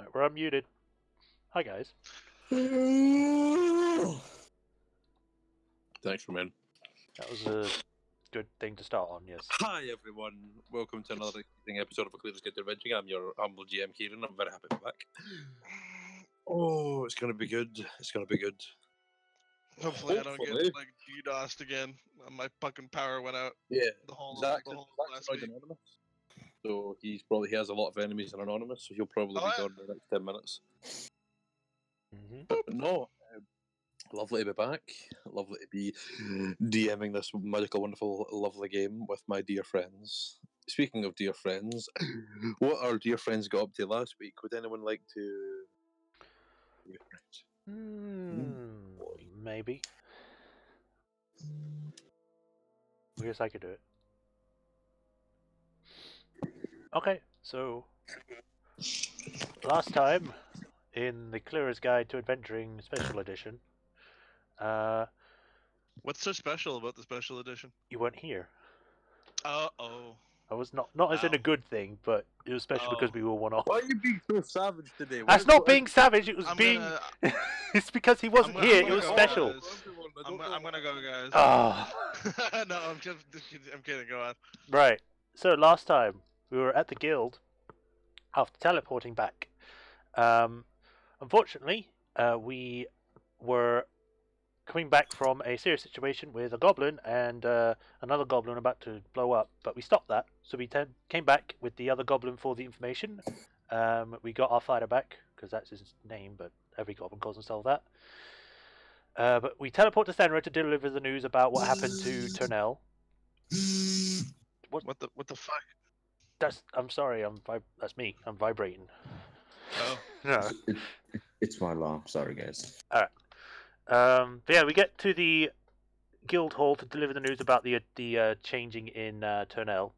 Right, we're unmuted. Hi, guys. Thanks, man. That was a good thing to start on, yes. Hi, everyone. Welcome to another exciting episode of A Clear's Guide to Adventuring. I'm your humble GM, Kieran. I'm very happy to be back. Oh, it's going to be good. It's going to be good. Hopefully I don't get like DDoSed again. My fucking power went out. Yeah, the whole Zach's last week. anonymous. So he has a lot of enemies and anonymous, so he'll probably be gone in the next 10 minutes. But no, lovely to be back. Lovely to be DMing this magical, wonderful, lovely game with my dear friends. Speaking of dear friends, what our dear friends got up to last week? Would anyone like to? Maybe. I guess I could do it. Okay, so last time in the Clearer's Guide to Adventuring Special Edition, what's so special about the special edition? You weren't here. Oh. I was not as in a good thing, but it was special because we were one off. Why are you being so savage today? That's not being savage. It was being. It's because he wasn't here. It was special. I'm gonna go, guys. Oh. No, I'm kidding. Go on. Right. So last time we were at the guild after teleporting back. Unfortunately, we were coming back from a serious situation with a goblin and another goblin about to blow up, but we stopped that. So we came back with the other goblin for the information. We got our fighter back because that's his name, but every goblin calls himself that. But we teleport to Thenra to deliver the news about what happened to Turnell. What the fuck? I'm sorry. That's me. I'm vibrating. Oh. No. It's my alarm. Sorry, guys. All right. But yeah, we get to the guild hall to deliver the news about the changing in Turnell.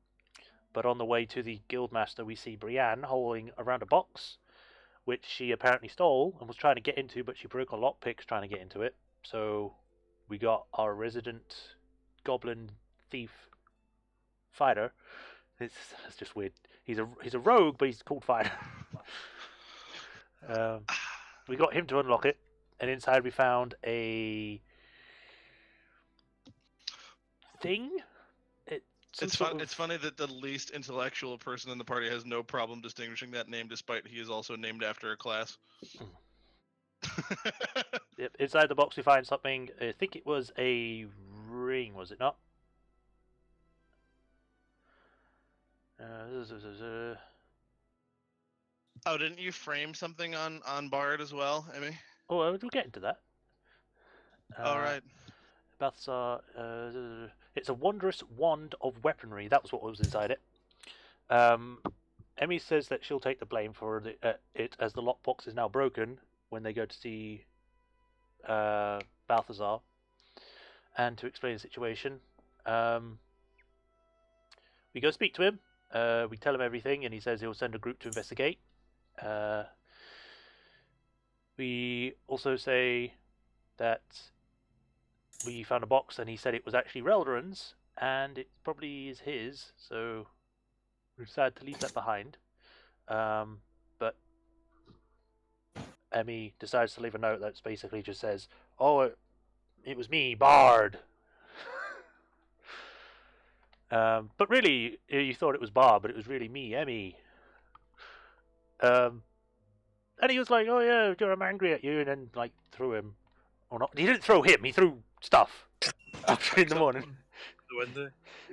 But on the way to the guildmaster, we see Brienne holding around a box, which she apparently stole and was trying to get into, but she broke a lockpick trying to get into it. So we got our resident goblin thief fighter. It's just weird. He's a rogue, but he's called fighter. We got him to unlock it. And inside we found a thing. It's funny that the least intellectual person in the party has no problem distinguishing that name, despite he is also named after a class. Yep. Inside the box we find something. I think it was a ring, was it not? Oh, didn't you frame something on Bard as well, Emmy? Oh, we'll get into that. All right. Balthazar, it's a wondrous wand of weaponry. That was what was inside it. Emmy says that she'll take the blame for it, as the lockbox is now broken when they go to see Balthazar. And to explain the situation, we go speak to him. We tell him everything, and he says he'll send a group to investigate. We also say that we found a box, and he said it was actually Reldoran's, and it probably is his, so we decided to leave that behind. But Emmy decides to leave a note that basically just says, "Oh, it was me, Bard." But really, you thought it was Bard, but it was really me, Emmy. And he was like, "Oh yeah, I'm angry at you," and then like threw him, or not? He didn't throw him. He threw stuff in the morning. The window.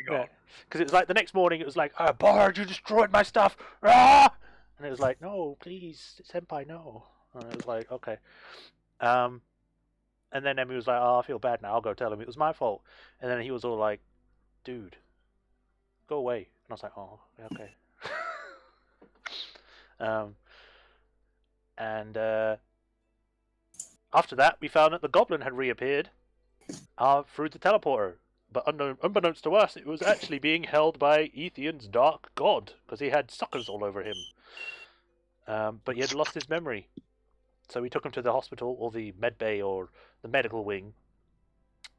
Yeah, because it was like the next morning. It was like, Bard, you destroyed my stuff. Ah! And it was like, "No, please, senpai, no." And it was like, okay. And then Emmy was like, "Oh, I feel bad now. I'll go tell him it was my fault." And then he was all like, "Dude, go away." And I was like, "Oh, okay." And after that, we found that the goblin had reappeared through the teleporter. But unbeknownst to us, it was actually being held by Ethian's dark god, because he had suckers all over him. But he had lost his memory. So we took him to the hospital, or the med bay, or the medical wing,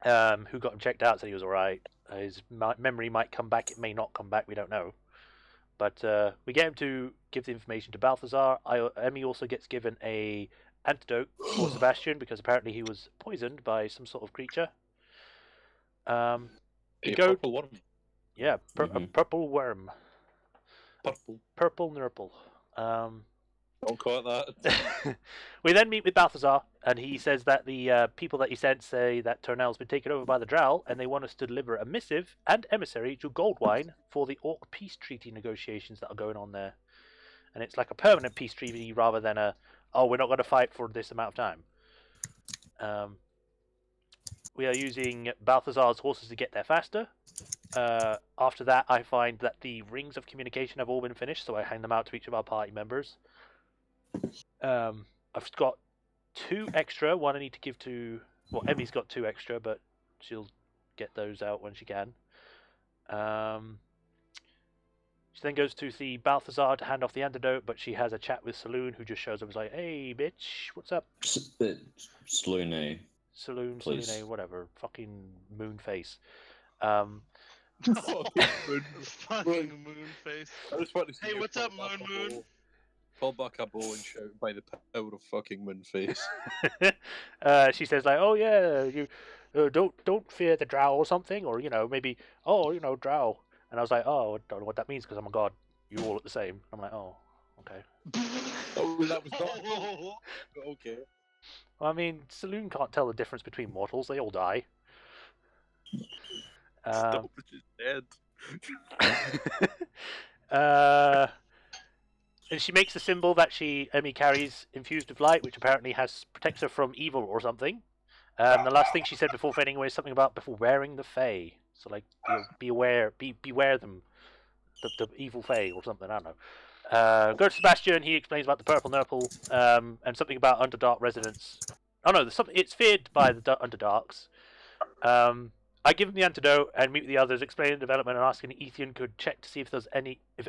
who got him checked out, said he was alright. His memory might come back, it may not come back, we don't know. But we get him to give the information to Balthazar. Emmy also gets given a antidote for Sebastian because apparently he was poisoned by some sort of creature. A purple worm. Yeah, a purple worm. Purple nurple. Don't call it that. We then meet with Balthazar, and he says that the people that he sent say that Turnell's been taken over by the Drow, and they want us to deliver a missive and emissary to Goldwine for the Orc peace treaty negotiations that are going on there. And it's like a permanent peace treaty rather than we're not going to fight for this amount of time. We are using Balthazar's horses to get there faster. After that, I find that the rings of communication have all been finished, so I hang them out to each of our party members. I've got 2 extra. One I need to give to... Well, Emmy's got 2 extra, but she'll get those out when she can. She then goes to see Balthazar to hand off the antidote, but she has a chat with Saloon, who just shows up and is like, "Hey, bitch, what's up?" Saloon, Saloon, whatever. Fucking moon face. Fucking moon face. I just want to see hey, what's up, Moon? Pull back a bow and shout by the power of fucking Moonface. She says like, "Oh yeah, you don't fear the Drow or something, or maybe Drow." And I was like, "Oh, I don't know what that means because I'm a god. You all look the same." I'm like, "Oh, okay." Oh, that was not okay. Well, I mean, Saloon can't tell the difference between mortals. They all die. Stonebridge is dead. And she makes a symbol that Emmy carries infused with light, which apparently protects her from evil or something. The last thing she said before fading away is something about before wearing the Fae. So like, beware them, the evil Fae or something. I don't know. Go to Sebastian. He explains about the purple nurple and something about Underdark residents. Oh no, it's feared by the Underdarks. I give him the antidote and meet with the others, explaining the development and asking if Ethan could check to see if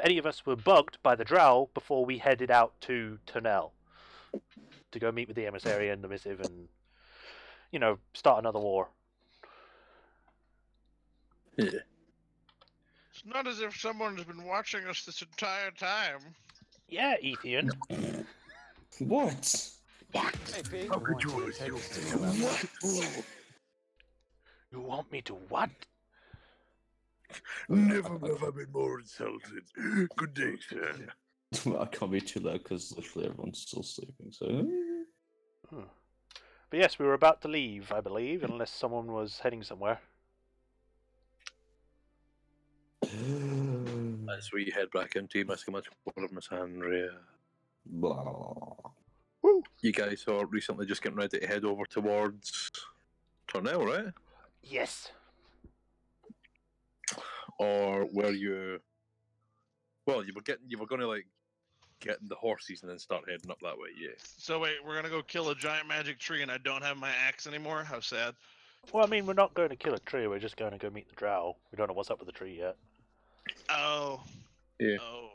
any of us were bugged by the Drow before we headed out to Turnell to go meet with the emissary and the missive and start another war. Yeah. It's not as if someone's been watching us this entire time. Yeah, Ethan. What? Hey, How could you assume? What? You want me to what? Never have I been more insulted. Good day, sir. I can't be too loud because literally everyone's still sleeping. So. But yes, we were about to leave, I believe, unless someone was heading somewhere. As we head back into Miss Andrea. Blah. Woo! You guys are recently just getting ready to head over towards Turnell, right? Yes. Or were you? Well, you were going to like get in the horses and then start heading up that way. Yeah. So wait, we're gonna go kill a giant magic tree, and I don't have my axe anymore. How sad. Well, I mean, we're not going to kill a tree. We're just going to go meet the Drow. We don't know what's up with the tree yet. Oh. Yeah. Oh.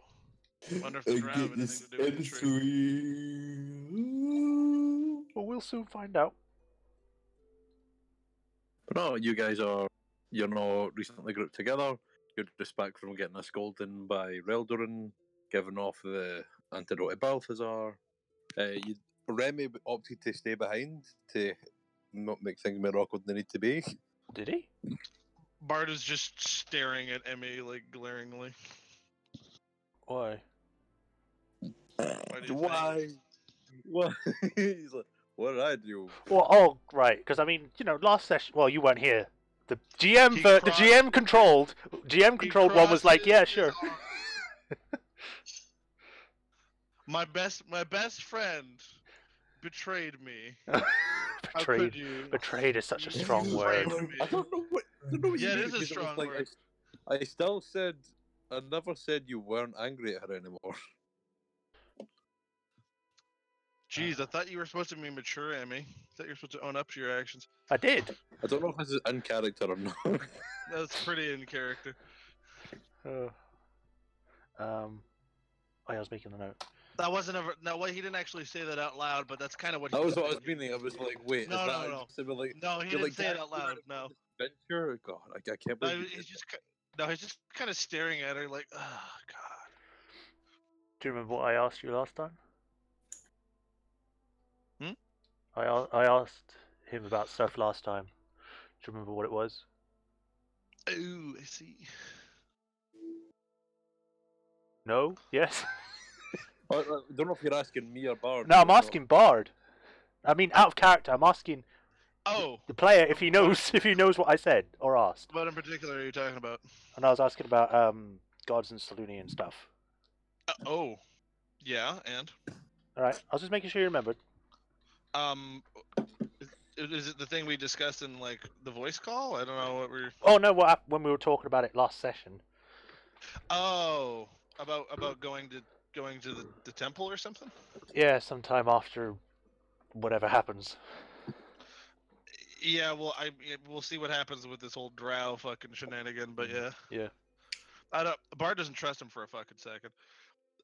Wonder if the Drow have anything to do with the tree. Well, we'll soon find out. But no, you guys you're not recently grouped together. You're just back from getting us golden by Reldoran, giving off the antidote to Balthazar. Remy opted to stay behind to not make things more awkward than they need to be. Did he? Bart is just staring at Emmy like glaringly. Why? Why? What? He's like, what did I do? Well, right, because I mean, last session. Well, you weren't here. The GM controlled one was like, yeah, sure. My best friend betrayed me. Betrayed is such a strong word. I don't know what yeah, you it is a strong word. I still said, I never said you weren't angry at her anymore. Jeez, I thought you were supposed to be mature, Emmy. I thought you were supposed to own up to your actions. I did. I don't know if this is in character or not. That's pretty in character. I was making a note. That wasn't ever. No, well, he didn't actually say that out loud, but that's kind of what. That was what I was meaning. I was like, wait, no, is that no. similar? No, he didn't say it out loud. No. Adventure? God, I can't believe. He's just kind of staring at her like, oh god. Do you remember what I asked you last time? Hmm? I asked him about stuff last time. Do you remember what it was? Oh, I see. No? Yes? I don't know if you're asking me or Bard. No, I'm asking Bard. I mean, out of character, I'm asking Oh, the player if he knows what I said or asked. what in particular are you talking about? And I was asking about gods and Saluni and stuff. Oh, yeah, and All right, I was just making sure you remembered. um, is it the thing we discussed in like the voice call? I don't know what we're. Oh no, when we were talking about it last session. Oh, about going to the temple or something. Yeah, sometime after whatever happens. Yeah, well, we'll see what happens with this whole drow fucking shenanigan, but yeah. Yeah. Bard doesn't trust him for a fucking second.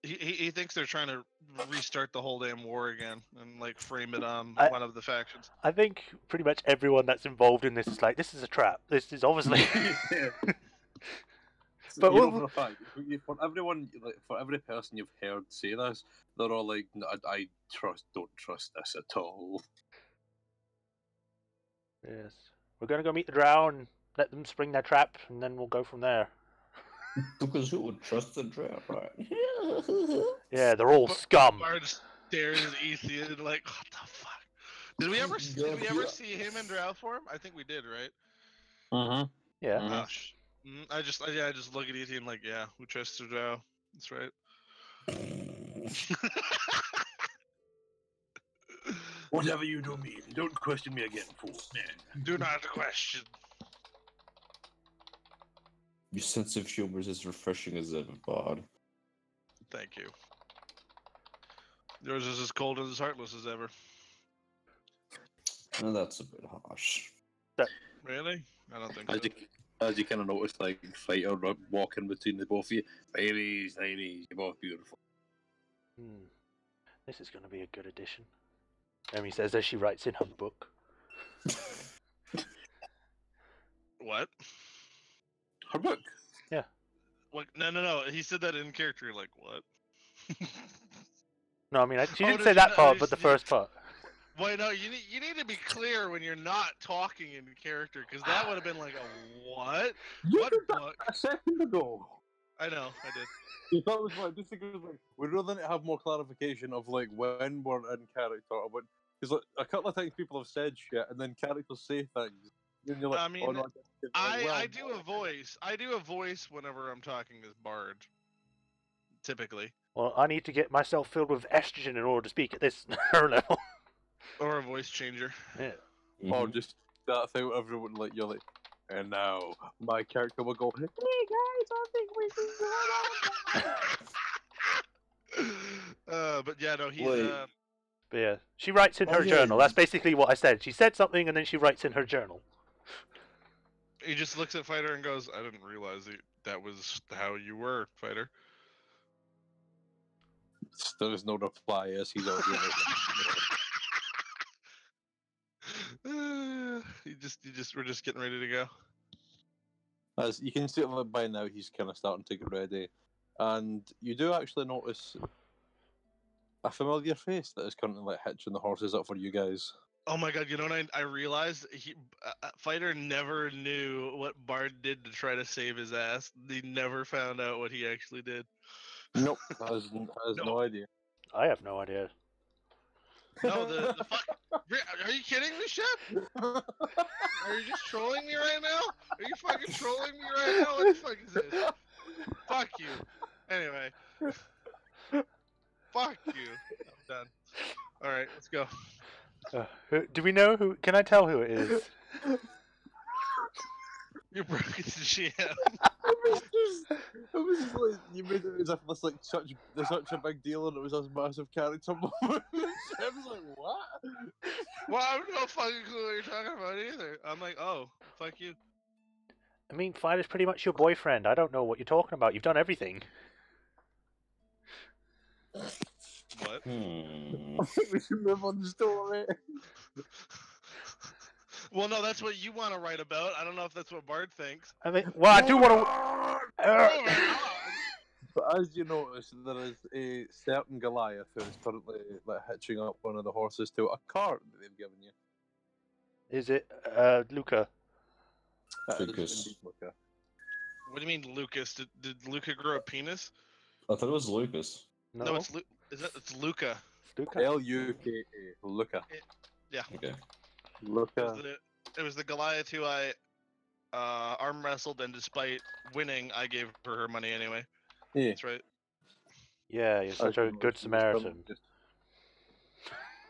He thinks they're trying to restart the whole damn war again and like frame it on one of the factions. I think pretty much everyone that's involved in this is like, this is a trap. This is obviously. But for a fact, for everyone, like, for every person you've heard say this, they're all like, no, I don't trust this at all. Yes. We're gonna go meet the drow and let them spring their trap, and then we'll go from there. Because who would trust the drow, right? Yeah, they're all scum. Bard stares at Ethan like, what the fuck? Did we ever see him in drow form? I think we did, right? Yeah. Gosh. I just look at Ethan like, yeah, who trusts the drow? That's right. Whatever you do mean, don't question me again, fool. Do not question. Your sense of humor is as refreshing as ever, Bard. Thank you. Yours is as cold and as heartless as ever. No, that's a bit harsh. Really? I don't think so. As you kind of notice, like, fighter walking between the both of you. Ladies, you're both beautiful. This is going to be a good addition. Amy says as she writes in her book. What? Her book? Yeah. What? No. He said that in character. Like, what? No, I mean, she didn't say that part, but the first part. Wait, no, you need to be clear when you're not talking in character, because that would have been like a what? What book? A second ago. I know, I did. You thought it was like, just because like, we'd rather have more clarification of like when we're in character, because like a couple of times people have said shit, and then characters say things. And you're like, I mean, oh, no, I do a voice. I do a voice whenever I'm talking as Bard. Typically. Well, I need to get myself filled with estrogen in order to speak at this level. Or a voice changer. Yeah. Or just that thing where everyone like you're like, and now my character will go, hey guys, I think we can go on. But yeah, no, he's But yeah, she writes in her journal. That's basically what I said. She said something and then she writes in her journal. He just looks at Fighter and goes, I didn't realize that was how you were, Fighter. There is no reply as he's already We're just getting ready to go. As you can see by now, he's kind of starting to get ready, and you do actually notice a familiar face that is currently like hitching the horses up for you guys. Oh my god! You know what I realized? Fighter never knew what Bard did to try to save his ass. He never found out what he actually did. Nope, has no idea. I have no idea. No, the fuck. Are you kidding me, Shep? Are you just trolling me right now? Are you fucking trolling me right now? What the fuck is this? Fuck you. Anyway. Fuck you. I'm done. Alright, let's go. Do we know who? Can I tell who it is? You're broken to shit. It was just like you made it as if this like such a big deal, and it was this massive character moment. I was like, what? Well, I have no fucking clue what you're talking about either. I'm like, oh, fuck you. I mean, Fighter's pretty much your boyfriend. I don't know what you're talking about. You've done everything. What? I think we should move on the story. Well, no, that's what you want to write about. I don't know if that's what Bard thinks. I mean, well, I do want to. But as you notice, there is a certain Goliath who is currently hitching up one of the horses to a cart that they've given you. Is it Luca? It is Lucas. indeed Luca. What do you mean, Lucas? Did Luca grow a penis? I thought it was Lucas. No, it's it's Luca. it's Luca. Luka. Luca. Yeah. Okay. Luca. It was the Goliath who I arm wrestled, and despite winning, I gave her money anyway. Yeah. That's right. Yeah, you're such a good Samaritan.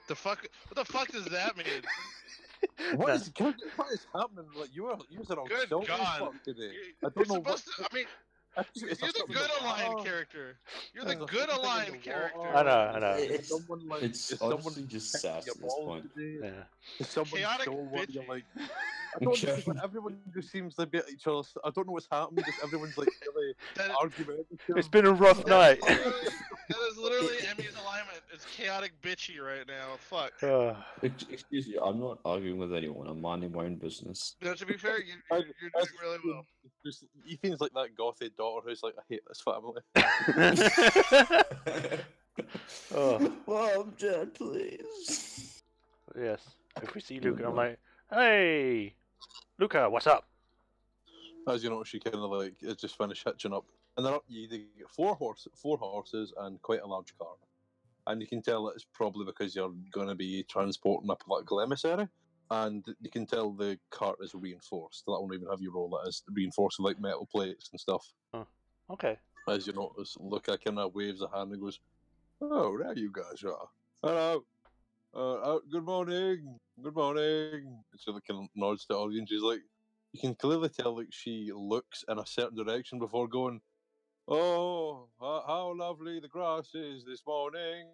The fuck? What the fuck does that mean? What Nah. is happening? Like you're on Good Silver's God. fuck today. You're I don't know supposed what. to. I mean, It's you're a the something good in the aligned water. character. You're the There's a good something in aligned the character. water. I know. Is someone like? It's Is honestly someone just kicking sass your at this balls point. today? Yeah. Is someone Chaotic stole one? You're bitchy. like. I don't know, but everyone just seems to be at each other. I don't know what's happening. Just everyone's like really argumentative. It's been a rough night. That is literally Emmy's alignment. It's chaotic bitchy right now. Fuck. Excuse me, I'm not arguing with anyone. I'm minding my own business. No, to be fair, you're doing really well. He feels like that gothy daughter who's like, I hate this family. Oh, Mom, Dad, please. yes. If we see Luca, I'm like, hey, Luca, what's up? As you know, she kind of like has just finished hitching up, and they're up. They get four horses, and quite a large cart. And you can tell it's probably because you're going to be transporting a political emissary, and you can tell the cart is reinforced. That won't even have you roll it as reinforced with like metal plates and stuff. Okay. As you notice, Luca kind of waves a hand and goes, "Oh, there you guys are. Hello. Good morning. Good morning." So kind of nods to the audience. She's like, you can clearly tell like she looks in a certain direction before going, "Oh, how lovely the grass is this morning,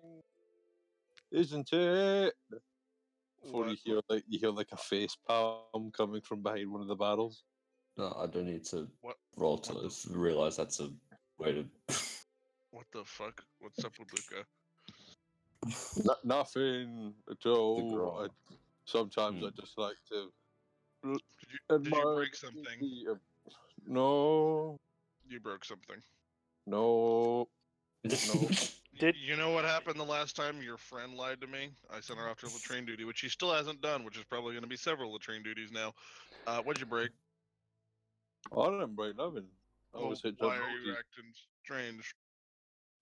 isn't it?" Before What? you hear like a face palm coming from behind one of the barrels. No, I don't need to What? roll to realize that's a way to. What the fuck? What's up with Luca? Nothing at all. Sometimes I just like to. Did you break something? No. You broke something. No. Did you know what happened the last time your friend lied to me? I sent her off to latrine duty, which she still hasn't done, which is probably going to be several latrine duties now. What'd you break? I didn't break nothing. I was hit. Why are you acting strange?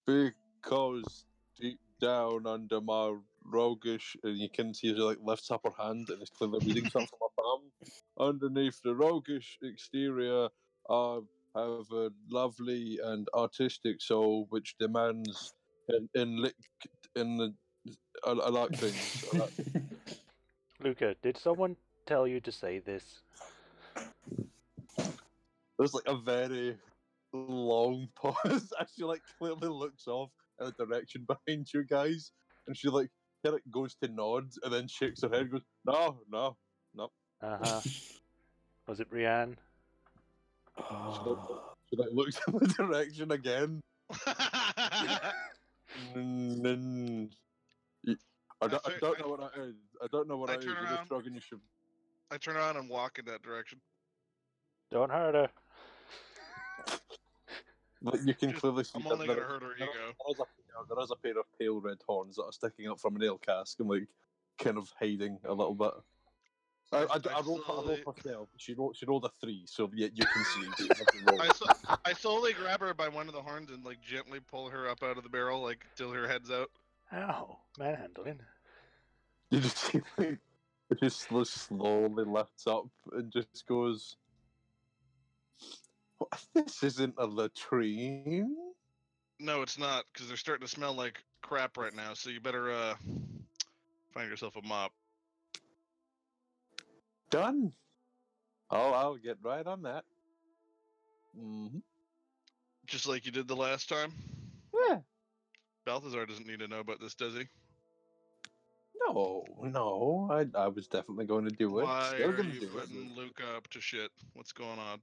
Because deep down under my roguish, and you can see she like lifts up her hand and is clearly reading something from her palm. Underneath the roguish exterior, I have a lovely and artistic soul which demands I like things. Luca, did someone tell you to say this? There's like a very long pause as she like clearly looks off in the direction behind you guys, and she like kind of goes to nod and then shakes her head and goes, no. Was it Brienne? She like looks in the direction again. I don't know what that is. I don't know what that is. You're just struggling. You should. I turn around and walk in that direction. Don't hurt her. Like you can clearly see. I'm only gonna hurt her ego. There is a pair of pale red horns that are sticking up from an ale cask and like kind of hiding a little bit. I rolled myself. She rolled a 3, so yeah, you can see. I slowly grab her by one of the horns and like gently pull her up out of the barrel, like till her head's out. Ow, manhandling. You just see like it just slowly lifts up and just goes. What? This isn't a latrine. No, it's not, because they're starting to smell like crap right now. So you better find yourself a mop. Done. Oh, I'll get right on that. Mm-hmm. Just like you did the last time? Yeah. Balthazar doesn't need to know about this, does he? No. I was definitely going to do it. Why are you putting Luca up to shit? What's going on?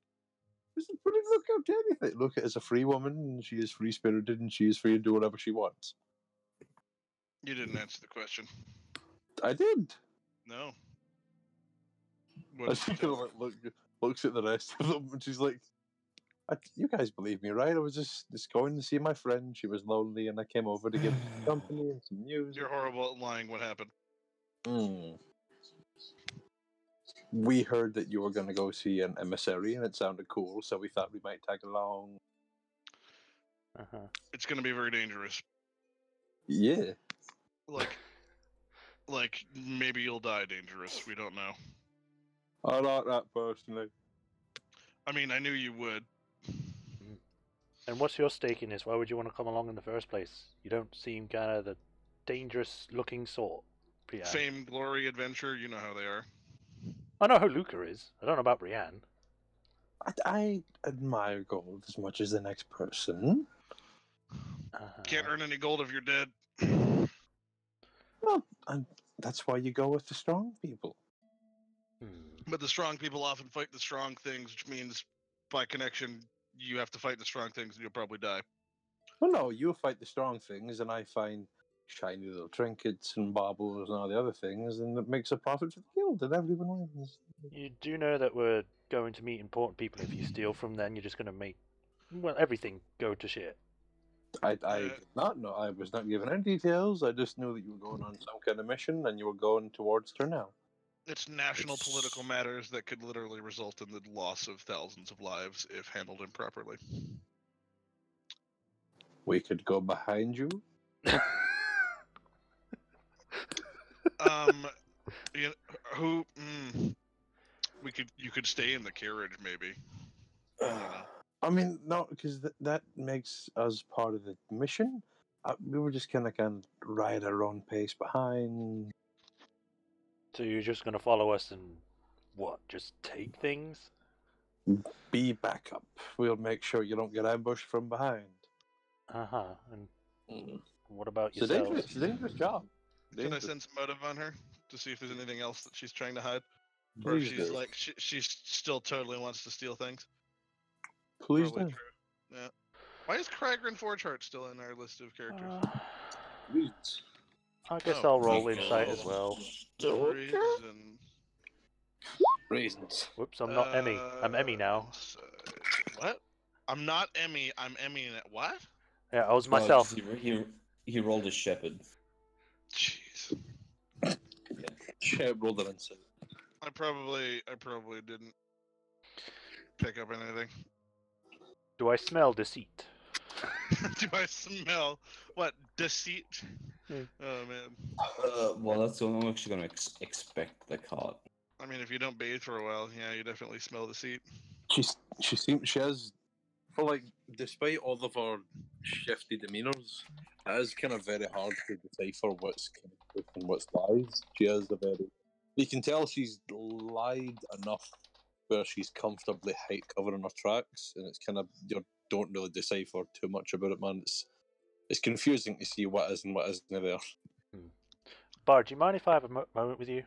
Isn't putting Luca up to anything. Luca is a free woman, and she is free-spirited, and she is free to do whatever she wants. You didn't answer the question. I did. No. She kind of like looks at the rest of them, and she's like, You guys believe me, right? I was just going to see my friend. She was lonely, and I came over to give her some company and some news. You're horrible at lying. What happened? We heard that you were going to go see an emissary, and it sounded cool, so we thought we might tag along. It's going to be very dangerous. Yeah. Like maybe you'll die dangerous. We don't know. I like that personally. I mean, I knew you would. And what's your stake in this? Why would you want to come along in the first place? You don't seem kind of the dangerous-looking sort. Brienne. Fame, glory, adventure. You know how they are. I know who Luca is. I don't know about Brienne. I admire gold as much as the next person. Can't earn any gold if you're dead. Well, and that's why you go with the strong people. But the strong people often fight the strong things, which means, by connection, you have to fight the strong things and you'll probably die. Well, no, you fight the strong things, and I find shiny little trinkets and baubles and all the other things, and it makes a profit for the guild, and everyone wins. You do know that we're going to meet important people. If you steal from them, you're just going to make, well, everything go to shit. I did not know. I was not given any details. I just knew that you were going on some kind of mission, and you were going towards Turnell. It's national political matters that could literally result in the loss of thousands of lives if handled improperly. We could go behind you. You could stay in the carriage, maybe. I don't know. I mean, no, because that makes us part of the mission. We were just kind of ride our own pace behind. So you're just going to follow us and what? Just take things? Be backup. We'll make sure you don't get ambushed from behind. And what about yourself? It's a dangerous job. Can I send some motive on her to see if there's anything else that she's trying to hide, Please or if she's do. like she's still totally wants to steal things? Please Probably do. true. Yeah. Why is Cragrin Forgeheart still in our list of characters? I guess I'll roll insight as well. Reasons. Whoops, I'm not Emmy. I'm Emmy now. What? I'm not Emmy. I'm Emmy. What? Yeah, I was myself. He rolled a shepherd. Jeez. Yeah, rolled an insight. I probably didn't pick up anything. Do I smell deceit? Do I smell what deceit? Oh man. Well, that's what I'm actually gonna expect the cart. I mean, if you don't bathe for a while, yeah, you definitely smell deceit. She has, well, like, despite all of her shifty demeanors, it is kind of very hard to decipher what's truth and what's lies. She has a very, you can tell she's lied enough where she's comfortably height covering her tracks, and it's kind of, you don't really decipher too much about it, man. It's confusing to see what is and what isn't there. Bard, do you mind if I have a moment with you?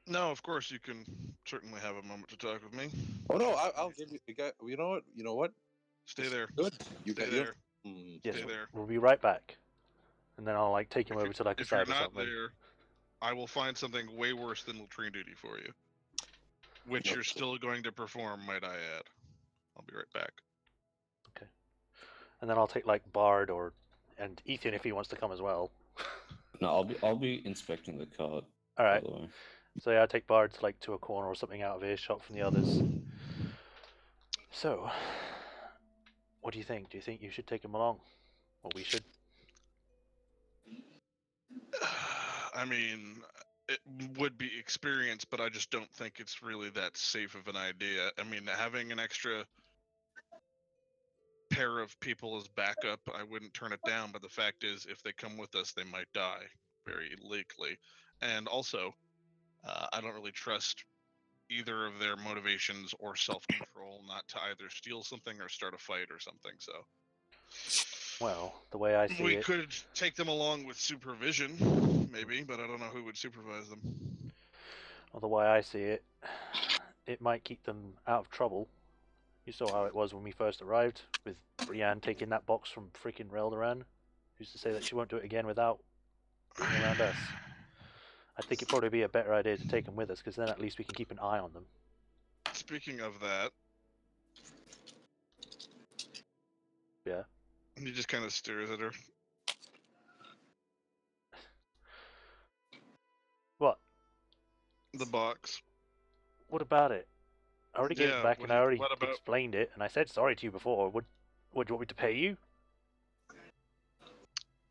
No, of course you can certainly have a moment to talk with me. Oh no, I'll give you the guy. You know what? You know what? Stay there. Good. You Stay get there. Yes, Stay there. We'll be right back. And then I'll take him over to like a side or something. If you're not there, I will find something way worse than latrine duty for you. Which you're still going to perform, might I add. I'll be right back. Okay. And then I'll take like Bard and Ethan if he wants to come as well. No, I'll be inspecting the cart. All right. By the way. So yeah, I'll take Bard to a corner or something out of earshot from the others. So, what do you think? Do you think you should take him along? Or we should? I mean, it would be experience, but I just don't think it's really that safe of an idea. I mean, having an extra pair of people as backup, I wouldn't turn it down, but the fact is, if they come with us, they might die, very likely. And also, I don't really trust either of their motivations or self-control not to either steal something or start a fight or something, so... Well, the way I see we it... could take them along with supervision, maybe, but I don't know who would supervise them. Well, the way I see it, it might keep them out of trouble. You saw how it was when we first arrived, with Brienne taking that box from freaking Reldoran. Who's to say that she won't do it again without being around us? I think it'd probably be a better idea to take them with us, because then at least we can keep an eye on them. Speaking of that, Yeah. And he just kind of stares at her. What? The box. What about it? I already gave it back, and I already what about? explained it, and I said sorry to you before. Would you want me to pay you?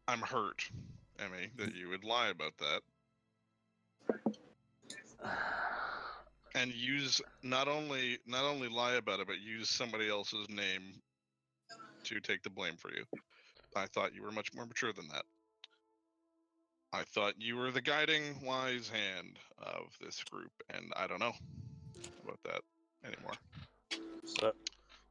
I'm hurt, Emmy, that you would lie about that. And use not only lie about it, but use somebody else's name to take the blame for you. I thought you were much more mature than that. I thought you were the guiding wise hand of this group, and I don't know about that anymore. But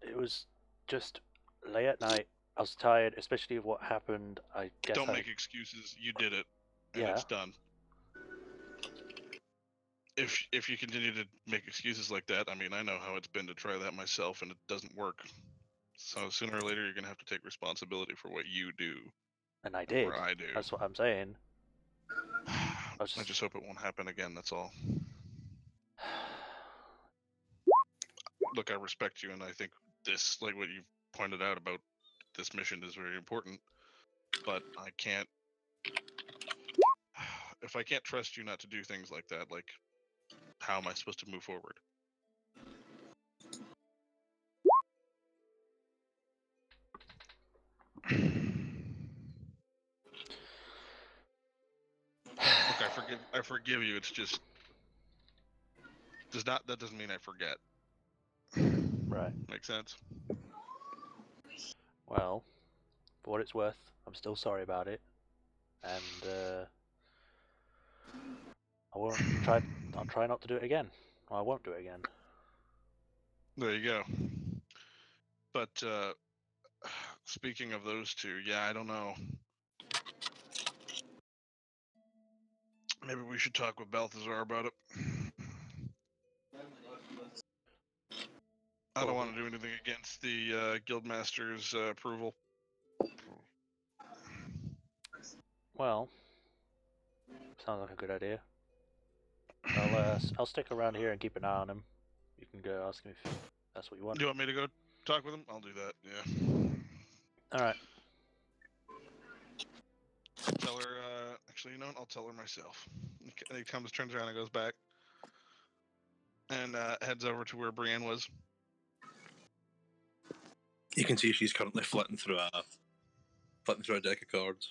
it was just late at night. I was tired, especially of what happened. I guess Don't make excuses. You did it, and Yeah. it's done. If you continue to make excuses like that, I mean, I know how it's been to try that myself, and it doesn't work. So sooner or later, you're gonna have to take responsibility for what you do. And I did. Or I do. That's what I'm saying. I just hope it won't happen again. That's all. Look, I respect you, and I think this, like what you've pointed out about this mission, is very important. But I can't. If I can't trust you not to do things like that, like, how am I supposed to move forward? Look, I forgive you. It's just that doesn't mean I forget. Right. Make sense? Well, for what it's worth, I'm still sorry about it, and I'll try not to do it again. Or I won't do it again. There you go. But speaking of those two, yeah, I don't know. Maybe we should talk with Balthazar about it. I don't want to do anything against the Guildmaster's approval. Well, sounds like a good idea. I'll stick around here and keep an eye on him. You can go ask him if that's what you want. Do you want me to go talk with him? I'll do that. Yeah. All right. Tell her. Actually, you know what? I'll tell her myself. He comes, turns around, and goes back, and heads over to where Brienne was. You can see she's currently flitting through a deck of cards.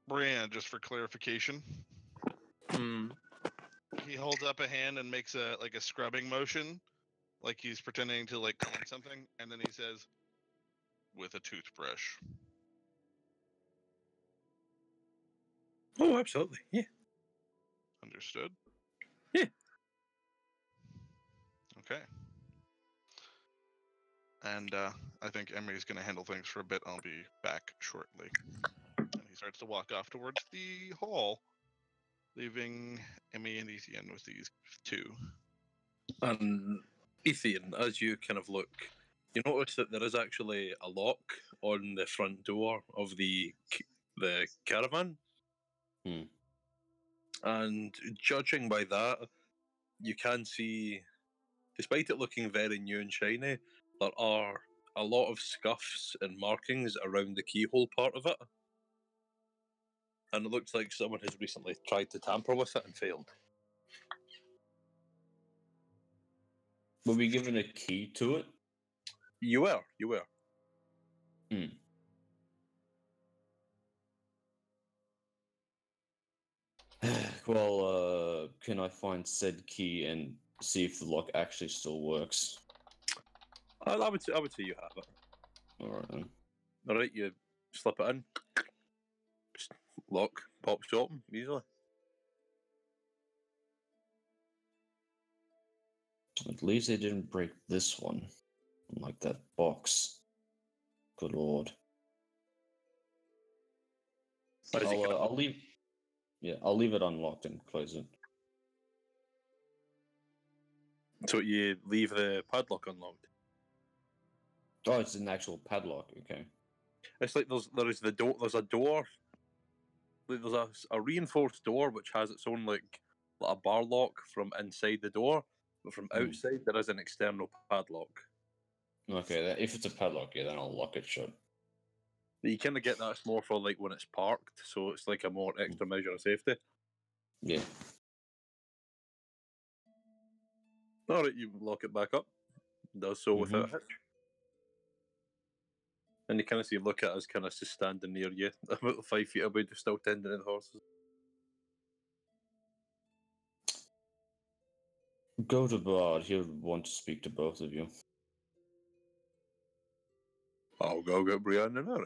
Brienne, just for clarification. He holds up a hand and makes a scrubbing motion, like he's pretending to clean something, and then he says, "With a toothbrush." Oh, absolutely. Yeah. Understood? Yeah. Okay. And I think Emery's going to handle things for a bit. I'll be back shortly. And he starts to walk off towards the hall, leaving Emmy and Ethan with these two. And Ethan, as you kind of look, you notice that there is actually a lock on the front door of the caravan. And judging by that, you can see, despite it looking very new and shiny, there are a lot of scuffs and markings around the keyhole part of it. And it looks like someone has recently tried to tamper with it and failed. Were we given a key to it? You were. Well, can I find said key and see if the lock actually still works? I would say you have it. Alright then. Alright, you slip it in. Lock pops open easily. At least they didn't break this one. Like that box. Good lord. I'll leave. Yeah, I'll leave it unlocked and close it. So you leave the padlock unlocked? Oh, it's an actual padlock. Okay. It's like there's a door. There's a reinforced door which has its own like a bar lock from inside the door, but from outside there is an external padlock. Okay, if it's a padlock, yeah, then I'll lock it shut. But you kind of get that's more for like when it's parked, so it's like a more extra measure of safety. Yeah. Alright, you lock it back up. Does so without a hitch. And you kind of see, look at us kind of just standing near you, about 5 feet away, just still tending to the horses. Go to Bard. He'll want to speak to both of you. I'll go get Brianna now then.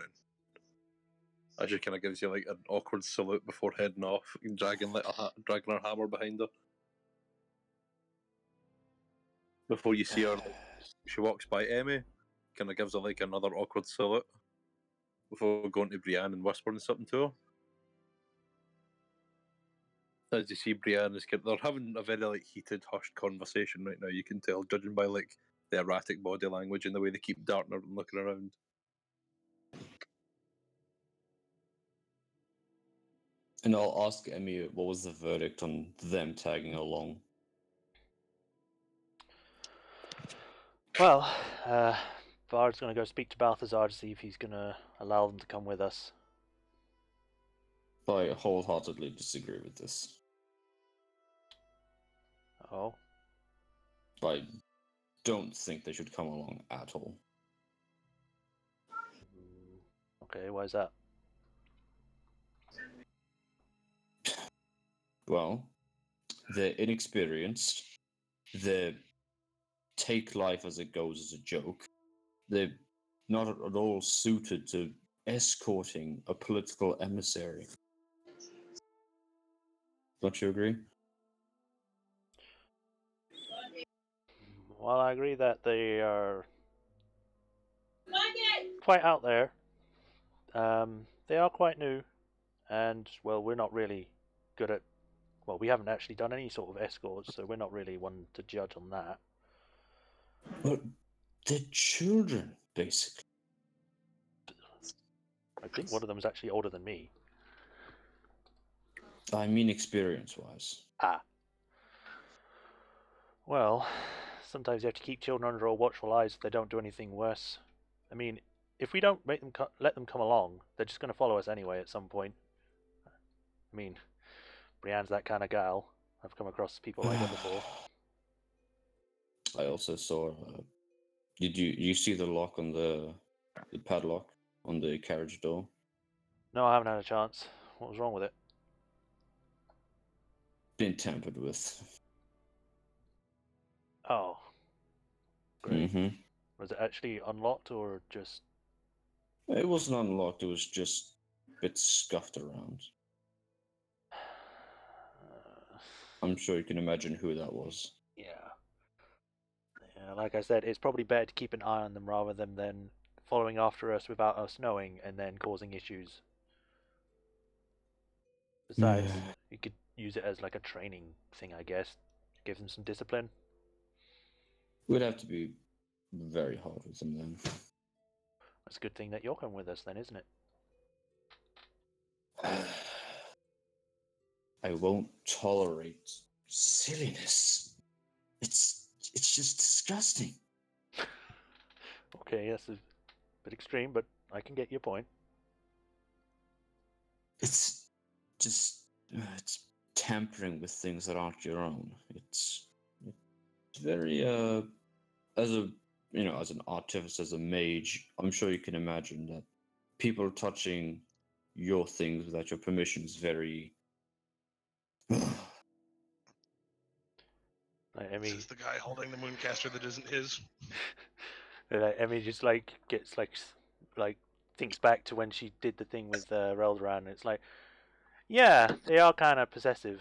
As she kind of gives you like an awkward salute before heading off, and dragging her hammer behind her. Before you see her, she walks by Emmy, kind of gives her like another awkward salute before going to Brienne and whispering something to her. As you see, Brienne is they're having a very like heated, hushed conversation right now. You can tell, judging by like the erratic body language and the way they keep darting and looking around. And I'll ask Emmy what was the verdict on them tagging along. Well, Bard's going to go speak to Balthazar to see if he's going to allow them to come with us. I wholeheartedly disagree with this. Oh? I don't think they should come along at all. Okay, why is that? Well, they're inexperienced. They take life as it goes as a joke. They're not at all suited to escorting a political emissary. Don't you agree? Well, I agree that they are quite out there. They are quite new, and, well, we're not really good at... Well, we haven't actually done any sort of escorts, so we're not really one to judge on that. But they're children, basically. I think one of them is actually older than me. I mean experience-wise. Ah. Well, sometimes you have to keep children under a watchful eye so they don't do anything worse. I mean, if we don't make them let them come along, they're just going to follow us anyway at some point. I mean, Brienne's that kind of gal. I've come across people like her before. I also saw... Did you see the lock on the padlock on the carriage door? No, I haven't had a chance. What was wrong with it? Been tampered with. Oh. Great. Mm-hmm. Was it actually unlocked or just... It wasn't unlocked, it was just a bit scuffed around. I'm sure you can imagine who that was. Yeah. Yeah, like I said, it's probably better to keep an eye on them rather than following after us without us knowing and then causing issues. Besides, you could use it as like a training thing, I guess. Give them some discipline. We'd have to be very hard with them then. It's a good thing that you're coming with us then, isn't it? I won't tolerate silliness. It's just disgusting. Okay, that's a bit extreme, but I can get your point. It's just it's tampering with things that aren't your own. It's very as an artificer, as a mage, I'm sure you can imagine that people touching your things without your permission is very... Emmy, This is the guy holding the Mooncaster that isn't his. Emmy just gets thinks back to when she did the thing with Reldoran, and it's like, yeah, they are kind of possessive.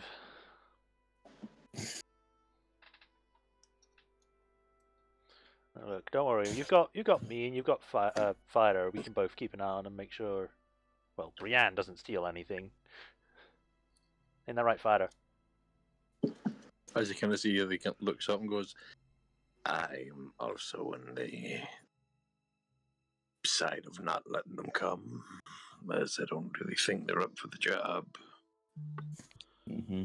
Look, don't worry. You've got me, and you've got Fighter. We can both keep an eye on and make sure. Well, Brienne doesn't steal anything. Ain't that right, Fighter? As you kind of see, he looks up and goes, "I'm also on the side of not letting them come, as I don't really think they're up for the job." Mm-hmm.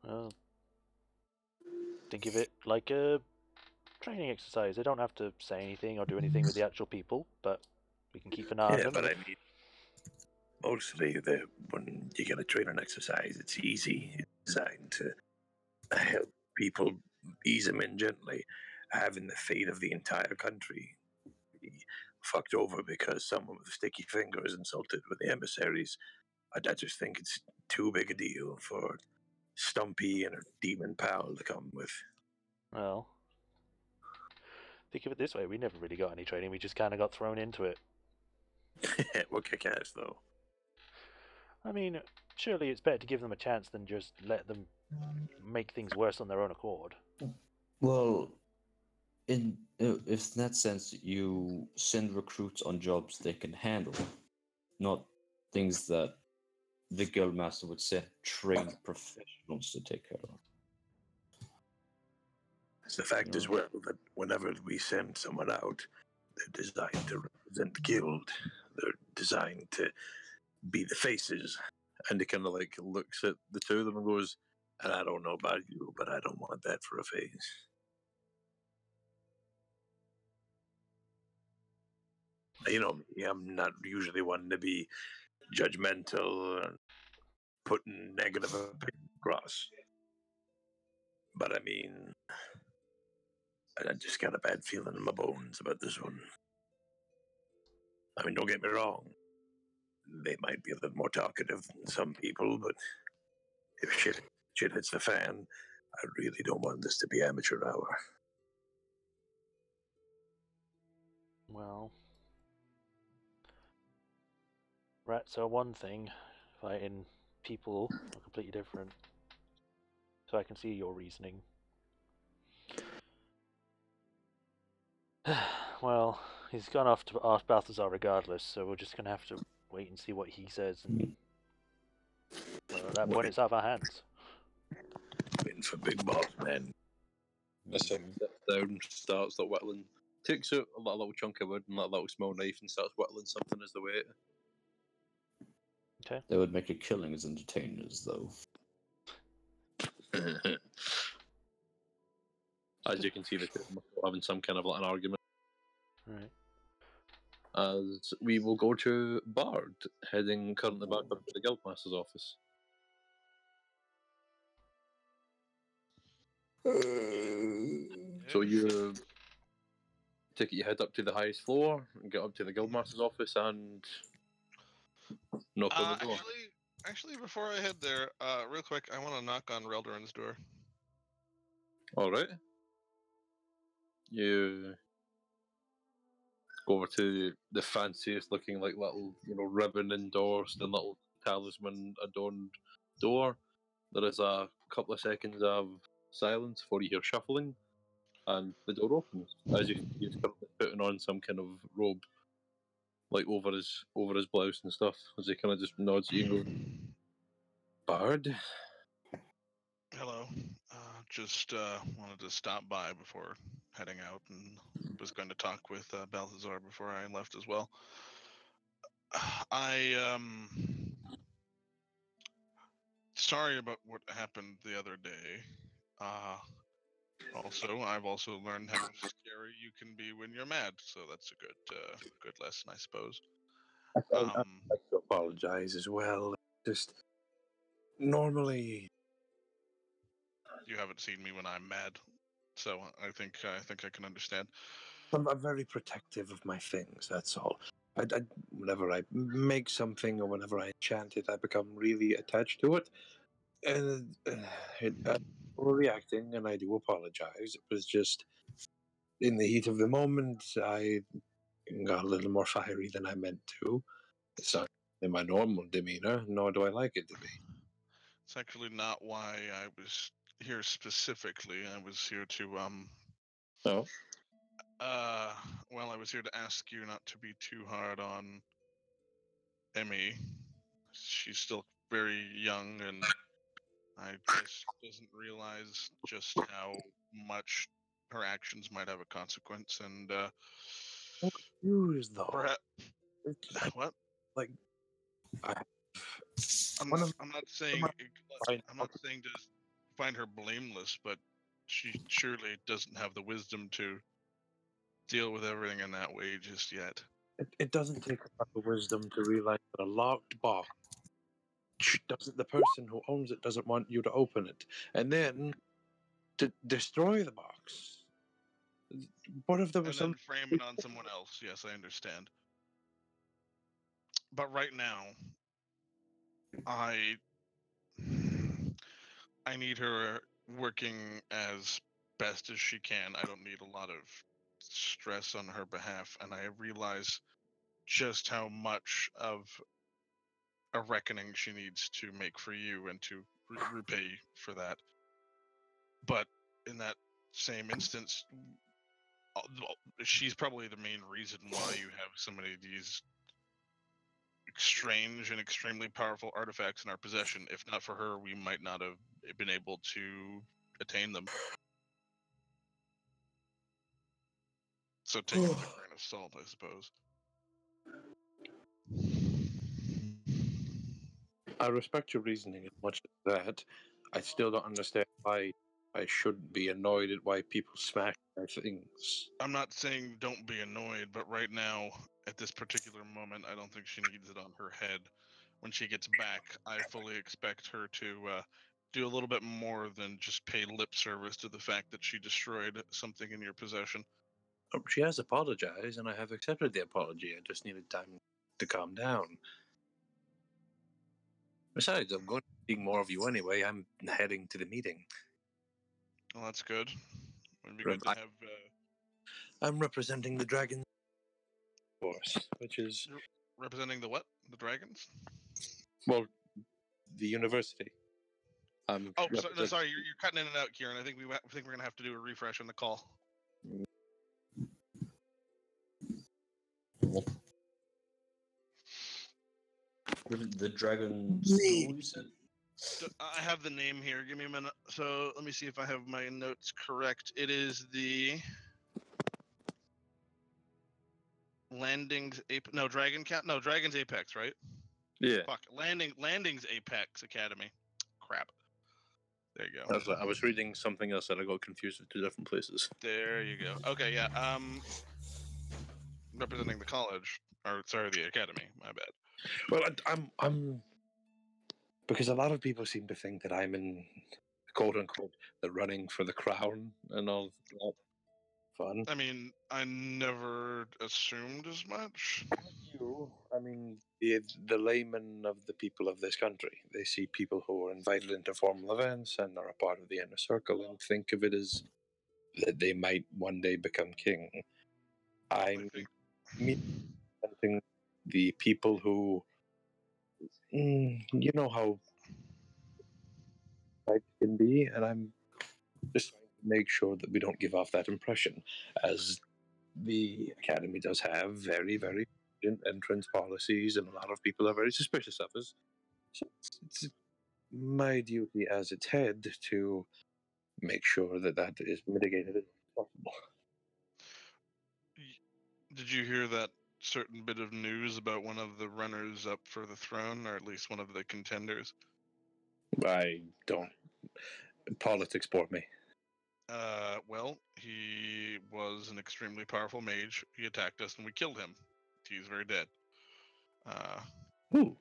Well, think of it like a training exercise. They don't have to say anything or do anything with the actual people, but we can keep an eye on them. But I mean, mostly when you get a training exercise, it's easy. It's designed to help people, ease them in gently. Having the fate of the entire country be fucked over because someone with sticky fingers insulted with the emissaries, I just think it's too big a deal for Stumpy and her demon pal to come with. Well, think of it this way: we never really got any training. We just kind of got thrown into it. We're kick-ass, though. I mean, surely it's better to give them a chance than just let them make things worse on their own accord. Well, in that sense, you send recruits on jobs they can handle, not things that the guildmaster would send trained professionals to take care of. It's the fact as well that whenever we send someone out, they're designed to represent the guild. They're designed to be the faces. And he kind of like looks at the two of them and goes, And I don't know about you, but I don't want that for a face. You know me, I'm not usually one to be judgmental and putting negative opinions across. But I mean, I just got a bad feeling in my bones about this one. I mean, don't get me wrong. They might be a little more talkative than some people, but if shit hits the fan, I really don't want this to be amateur hour. Well, rats are one thing, fighting people are completely different. So I can see your reasoning. Well, he's gone off to ask Balthazar regardless, so we're just going to have to wait and see what he says. And at that point, it's out of our hands. Waiting for big boss, man. sits down, starts like whittling, takes out a little chunk of wood and a little small knife and starts whittling something as the weight. Okay. They would make a killing as entertainers, though. As you can see, the two of them are having some kind of like an argument. Right. As we will go to Bard, heading currently back up to the Guildmaster's office. So you take it, you head up to the highest floor and get up to the Guildmaster's office and knock on the door. Actually, before I head there, real quick, I want to knock on Reldoran's door. All right. You go over to the fanciest looking, like little, ribbon endorsed and little talisman adorned door. There is a couple of seconds of silence before you hear shuffling, and the door opens. As he's currently putting on some kind of robe, like over his blouse and stuff. As he kind of just nods at you and goes, "Bard." Hello. Just wanted to stop by before heading out, and was going to talk with Balthazar before I left as well. Sorry about what happened the other day. Also, I've also learned how scary you can be when you're mad, so that's a good lesson, I suppose. I'd like to apologize as well. Just normally, you haven't seen me when I'm mad, so I think I can understand. I'm very protective of my things. That's all. Whenever I make something or whenever I enchant it, I become really attached to it, and I'm overreacting, and I do apologize. It was just in the heat of the moment, I got a little more fiery than I meant to. It's not in my normal demeanor, nor do I like it to be. It's actually not why I was here specifically. I was here to Oh. Well, I was here to ask you not to be too hard on Emmy. She's still very young, and I just doesn't realize just how much her actions might have a consequence. And Confused though. perhaps what? Like, I'm not saying to find her blameless, but she surely doesn't have the wisdom to deal with everything in that way just yet. It doesn't take a lot of wisdom to realize that a locked box doesn't. The person who owns it doesn't want you to open it, and then to destroy the box. What if there was And then some? frame it on someone else. Yes, I understand. But right now, I need her working as best as she can. I don't need a lot of stress on her behalf, and I realize just how much of a reckoning she needs to make for you and to repay for that. But in that same instance, she's probably the main reason why you have so many of these strange and extremely powerful artifacts in our possession. If not for her, we might not have been able to attain them. So take it with a grain of salt, I suppose. I respect your reasoning as much as that. I still don't understand why I shouldn't be annoyed at why people smash their things. I'm not saying don't be annoyed, but right now, at this particular moment, I don't think she needs it on her head. When she gets back, I fully expect her to do a little bit more than just pay lip service to the fact that she destroyed something in your possession. She has apologized, and I have accepted the apology. I just needed time to calm down. Besides, I'm going to see more of you anyway. I'm heading to the meeting. Well, that's good. It'd be good to have. I'm representing the Dragon Force, which is Representing the what? The dragons? well, the university. Oh, no, sorry, you're cutting in and out, Kieran. I think we're gonna have to do a refresh on the call. The dragon school, you said? I have the name here. Give me a minute. So let me see if I have my notes correct. It is the Landings Dragons Apex, right? Yeah. Fuck. Landings Apex Academy. Crap. There you go. I was reading something else and I got confused with two different places. There you go. Okay, yeah. Representing the college, or sorry, the academy. My bad. Well, I'm because a lot of people seem to think that I'm in quote unquote the running for the crown and all that fun. I mean, I never assumed as much. You, I mean, the laymen of the people of this country, they see people who are invited into formal events and are a part of the inner circle and think of it as that they might one day become king. I'm representing the people who, you know how life can be, and I'm just trying to make sure that we don't give off that impression, as the academy does have very, very stringent entrance policies, and a lot of people are very suspicious of us. So it's my duty as its head to make sure that that is mitigated as possible. Did you hear that certain bit of news about one of the runners up for the throne, or at least one of the contenders? I don't. Politics bore me. Well, he was an extremely powerful mage. He attacked us and we killed him. He's very dead. Who?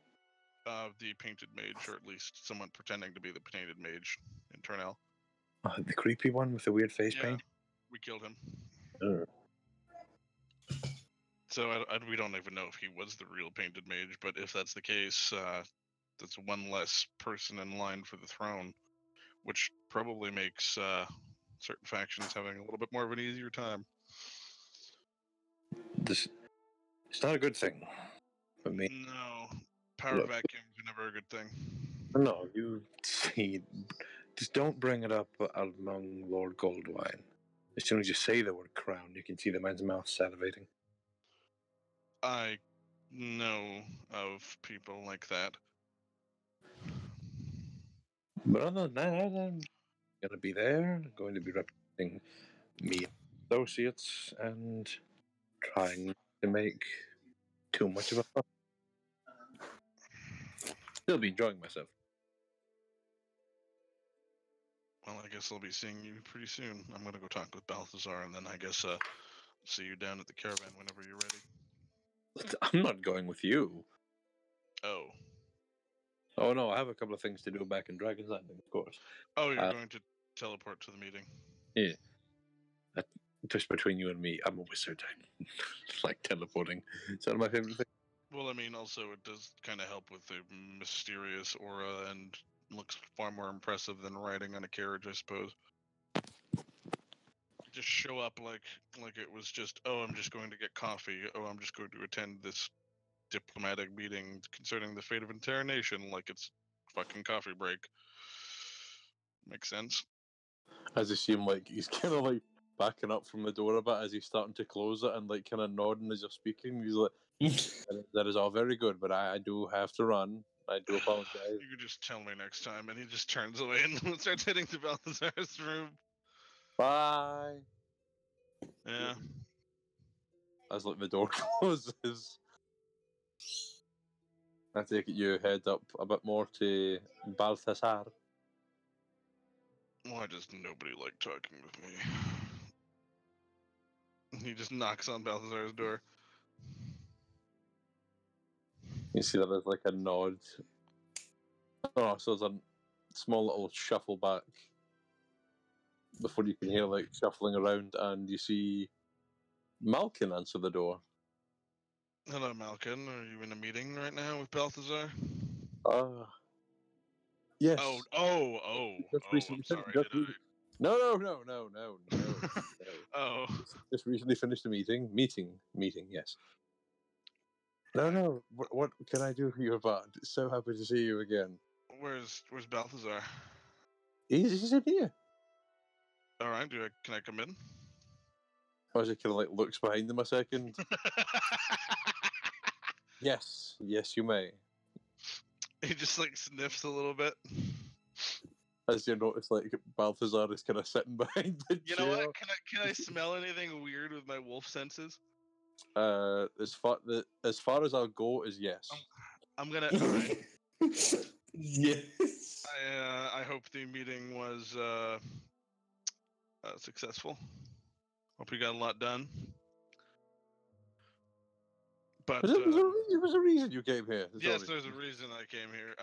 The painted mage, or at least someone pretending to be the painted mage in Turnell. The creepy one with the weird face paint? We killed him. Ugh. So we don't even know if he was the real painted mage, but if that's the case, that's one less person in line for the throne, which probably makes certain factions having a little bit more of an easier time. It's not a good thing for me. No, power vacuums are never a good thing. No, you see, just don't bring it up among Lord Goldwine. As soon as you say the word crown, you can see the man's mouth salivating. I know of people like that. But other than that, I'm going to be there. I'm going to be representing me associates and trying not to make too much of a fuss. Still be enjoying myself. Well, I guess I'll be seeing you pretty soon. I'm gonna go talk with Balthazar, and then I guess see you down at the caravan whenever you're ready. I'm not going with you. Oh. Oh no, I have a couple of things to do back in Dragon's Landing, of course. Oh, you're going to teleport to the meeting. Yeah. Just between you and me, I'm a wizard. I like teleporting. It's one of my favorite things. Well, I mean, also it does kind of help with the mysterious aura, and looks far more impressive than riding on a carriage, I suppose. Just show up like it was just, oh, I'm just going to get coffee. Oh, I'm just going to attend this diplomatic meeting concerning the fate of entire nation, like it's fucking coffee break. Makes sense. As you see him, like, he's kind of like backing up from the door a bit as he's starting to close it and like kind of nodding as you're speaking. He's like, that is all very good, but I do have to run. I do apologize. You could just tell me next time. And he just turns away and starts heading to Balthazar's room. Bye. Yeah. As like the door closes, I take it you head up a bit more to Balthazar. Why does nobody like talking with me? He just knocks on Balthazar's door. You see that there's like a nod. Oh, so there's a small little shuffle back before you can hear like shuffling around, and you see Malkin answer the door. Hello, Malkin. Are you in a meeting right now with Balthazar? Yes. Oh. Just recently I'm sorry. just Did No. I? Oh. Just recently finished a meeting. Meeting. Yes. No. What can I do for you, bud? So happy to see you again. Where's Balthazar? He's in here. All right. Can I come in? As he kind of like looks behind him a second. Yes, you may. He just like sniffs a little bit. As you notice, like Balthazar is kind of sitting behind the You chair. know what? Can I smell anything weird with my wolf senses? As far as I'll go is yes. I'm gonna. All right. Yes. I hope the meeting was successful. Hope you got a lot done. But there was a reason you came here. yes, there's a reason I came here.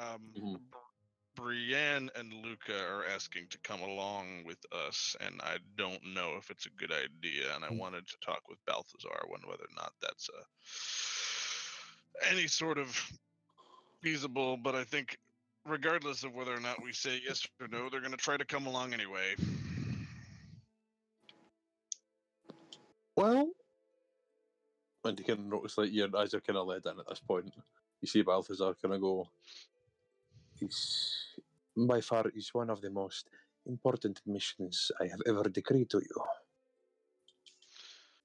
Brienne and Luca are asking to come along with us, and I don't know if it's a good idea. And I wanted to talk with Balthazar on whether or not that's any sort of feasible. But I think, regardless of whether or not we say yes or no, they're going to try to come along anyway. Well, and you can notice like your eyes are kind of let in at this point. You see Balthazar kind of go. By far is one of the most important missions I have ever decreed to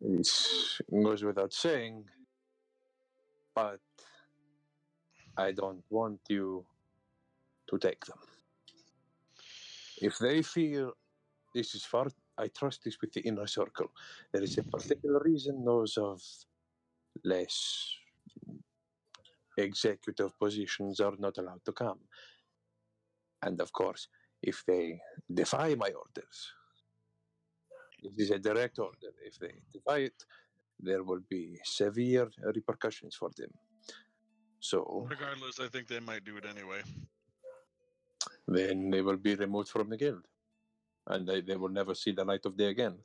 you. It goes without saying, but I don't want you to take them. If they feel this is far, I trust this with the inner circle. There is a particular reason those of less executive positions are not allowed to come. And of course, if they defy my orders, it is a direct order. If they defy it, there will be severe repercussions for them. So, Regardless, I think they might do it anyway. then they will be removed from the guild. And they will never see the light of day again.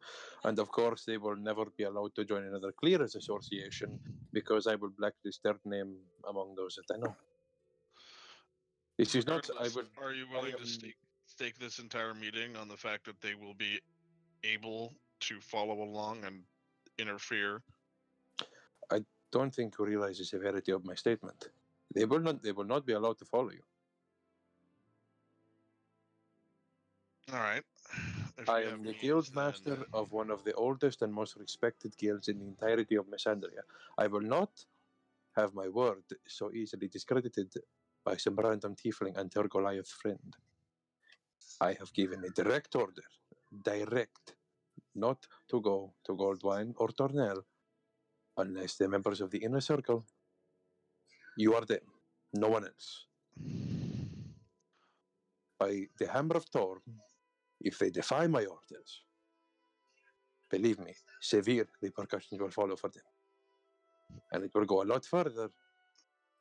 And of course, they will never be allowed to join another Clearers Association because I will blacklist their name among those that I know. This is not. Are you willing to stake this entire meeting on the fact that they will be able to follow along and interfere? I don't think you realize the severity of my statement. They will not be allowed to follow you. All right. I am the guild master of one of the oldest and most respected guilds in the entirety of Messandria. I will not have my word so easily discredited by some random tiefling and her Goliath friend. I have given a direct order, not to go to Goldwine or Tornell, unless the members of the inner circle. You are them, no one else. By the hammer of Thor, If they defy my orders, believe me, severe repercussions will follow for them. And it will go a lot further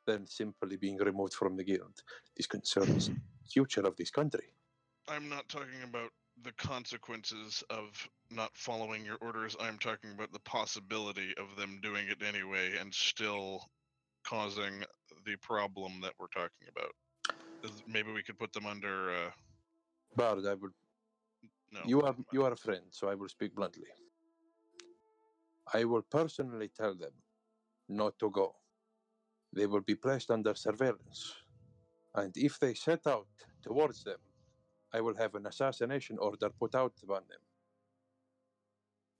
than simply being removed from the guild. This concerns the future of this country. I'm not talking about the consequences of not following your orders. I'm talking about the possibility of them doing it anyway and still causing the problem that we're talking about. Maybe we could put them under. Bard, I will. No. You are a friend, so I will speak bluntly. I will personally tell them not to go. They will be placed under surveillance. And if they set out towards them, I will have an assassination order put out upon them.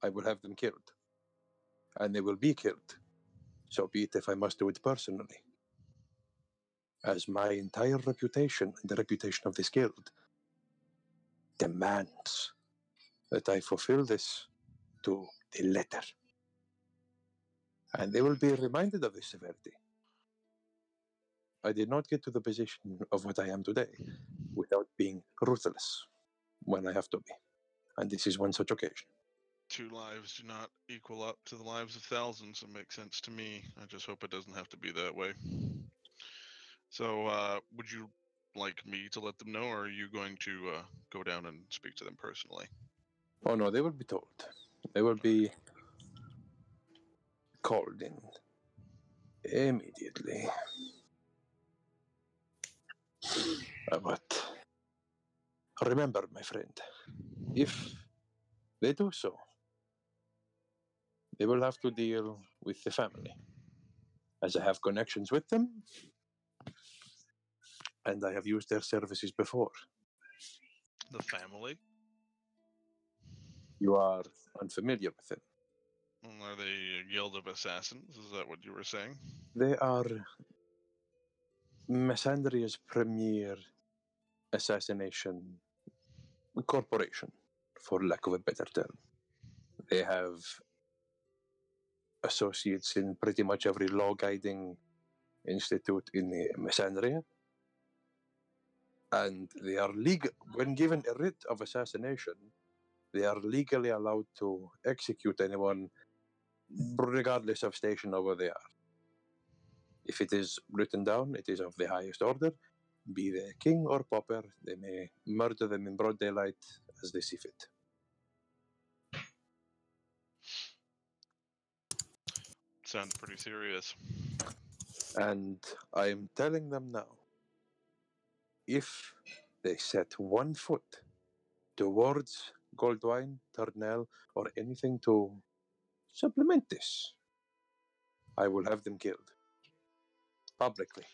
I will have them killed. And they will be killed. So be it if I must do it personally. As my entire reputation and the reputation of this guild demands that I fulfill this to the letter. And they will be reminded of this severity. I did not get to the position of what I am today without being ruthless when I have to be. And this is one such occasion. 2 lives do not equal up to the lives of thousands. It makes sense to me. I just hope it doesn't have to be that way. So, would you like me to let them know, or are you going to go down and speak to them personally? Oh no, they will be told. They will be called in immediately. But remember, my friend, if they do so, they will have to deal with the family, as I have connections with them, and I have used their services before. The family? You are unfamiliar with them. Are they a guild of assassins? Is that what you were saying? They are Messandria's premier assassination corporation, for lack of a better term. They have associates in pretty much every law guiding institute in the Messandria. And they are legal, when given a writ of assassination, they are legally allowed to execute anyone regardless of station or where they are. If it is written down, it is of the highest order. Be they king or pauper, they may murder them in broad daylight as they see fit. Sounds pretty serious. And I am telling them now, if they set one foot towards Goldwine, Turnell, or anything to supplement this, I will have them killed. Publicly.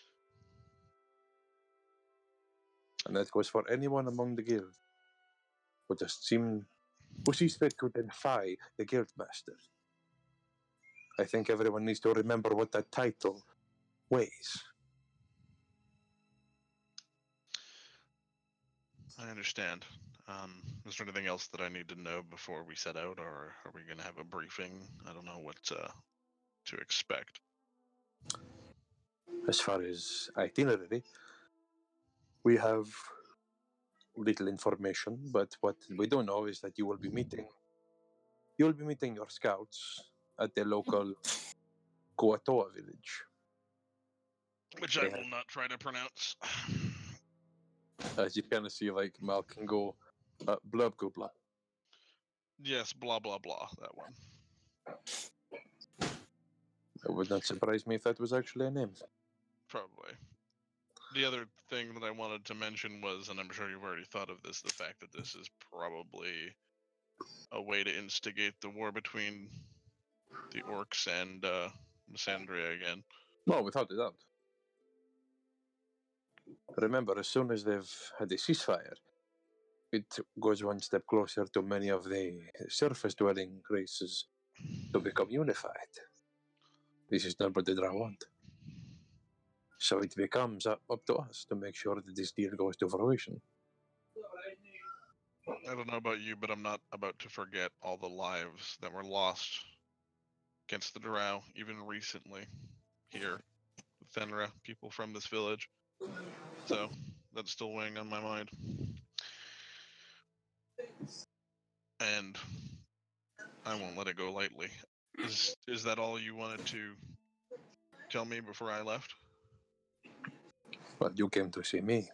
And that goes for anyone among the guild who sees fit to defy the guildmaster. I think everyone needs to remember what that title weighs. I understand. Is there anything else that I need to know before we set out, or are we going to have a briefing? I don't know what to expect. As far as itinerary, we have little information, but what we do know is that you will be meeting your scouts at the local Kuatoa village. Which I will not try to pronounce. As you kind of see, like, Malcolm go, blub go blah. Yes, blah, blah, blah, that one. It would not surprise me if that was actually a name. Probably. The other thing that I wanted to mention was, and I'm sure you've already thought of this, the fact that this is probably a way to instigate the war between the orcs and Messandria again. No, without a doubt. Remember, as soon as they've had a ceasefire, it goes one step closer to many of the surface-dwelling races to become unified. This is not what the Drow want. So it becomes up to us to make sure that this deal goes to fruition. I don't know about you, but I'm not about to forget all the lives that were lost against the Drow, even recently, here with Fenra, people from this village. So that's still weighing on my mind. and I won't let it go lightly. Is that all you wanted to tell me before I left? Well, you came to see me.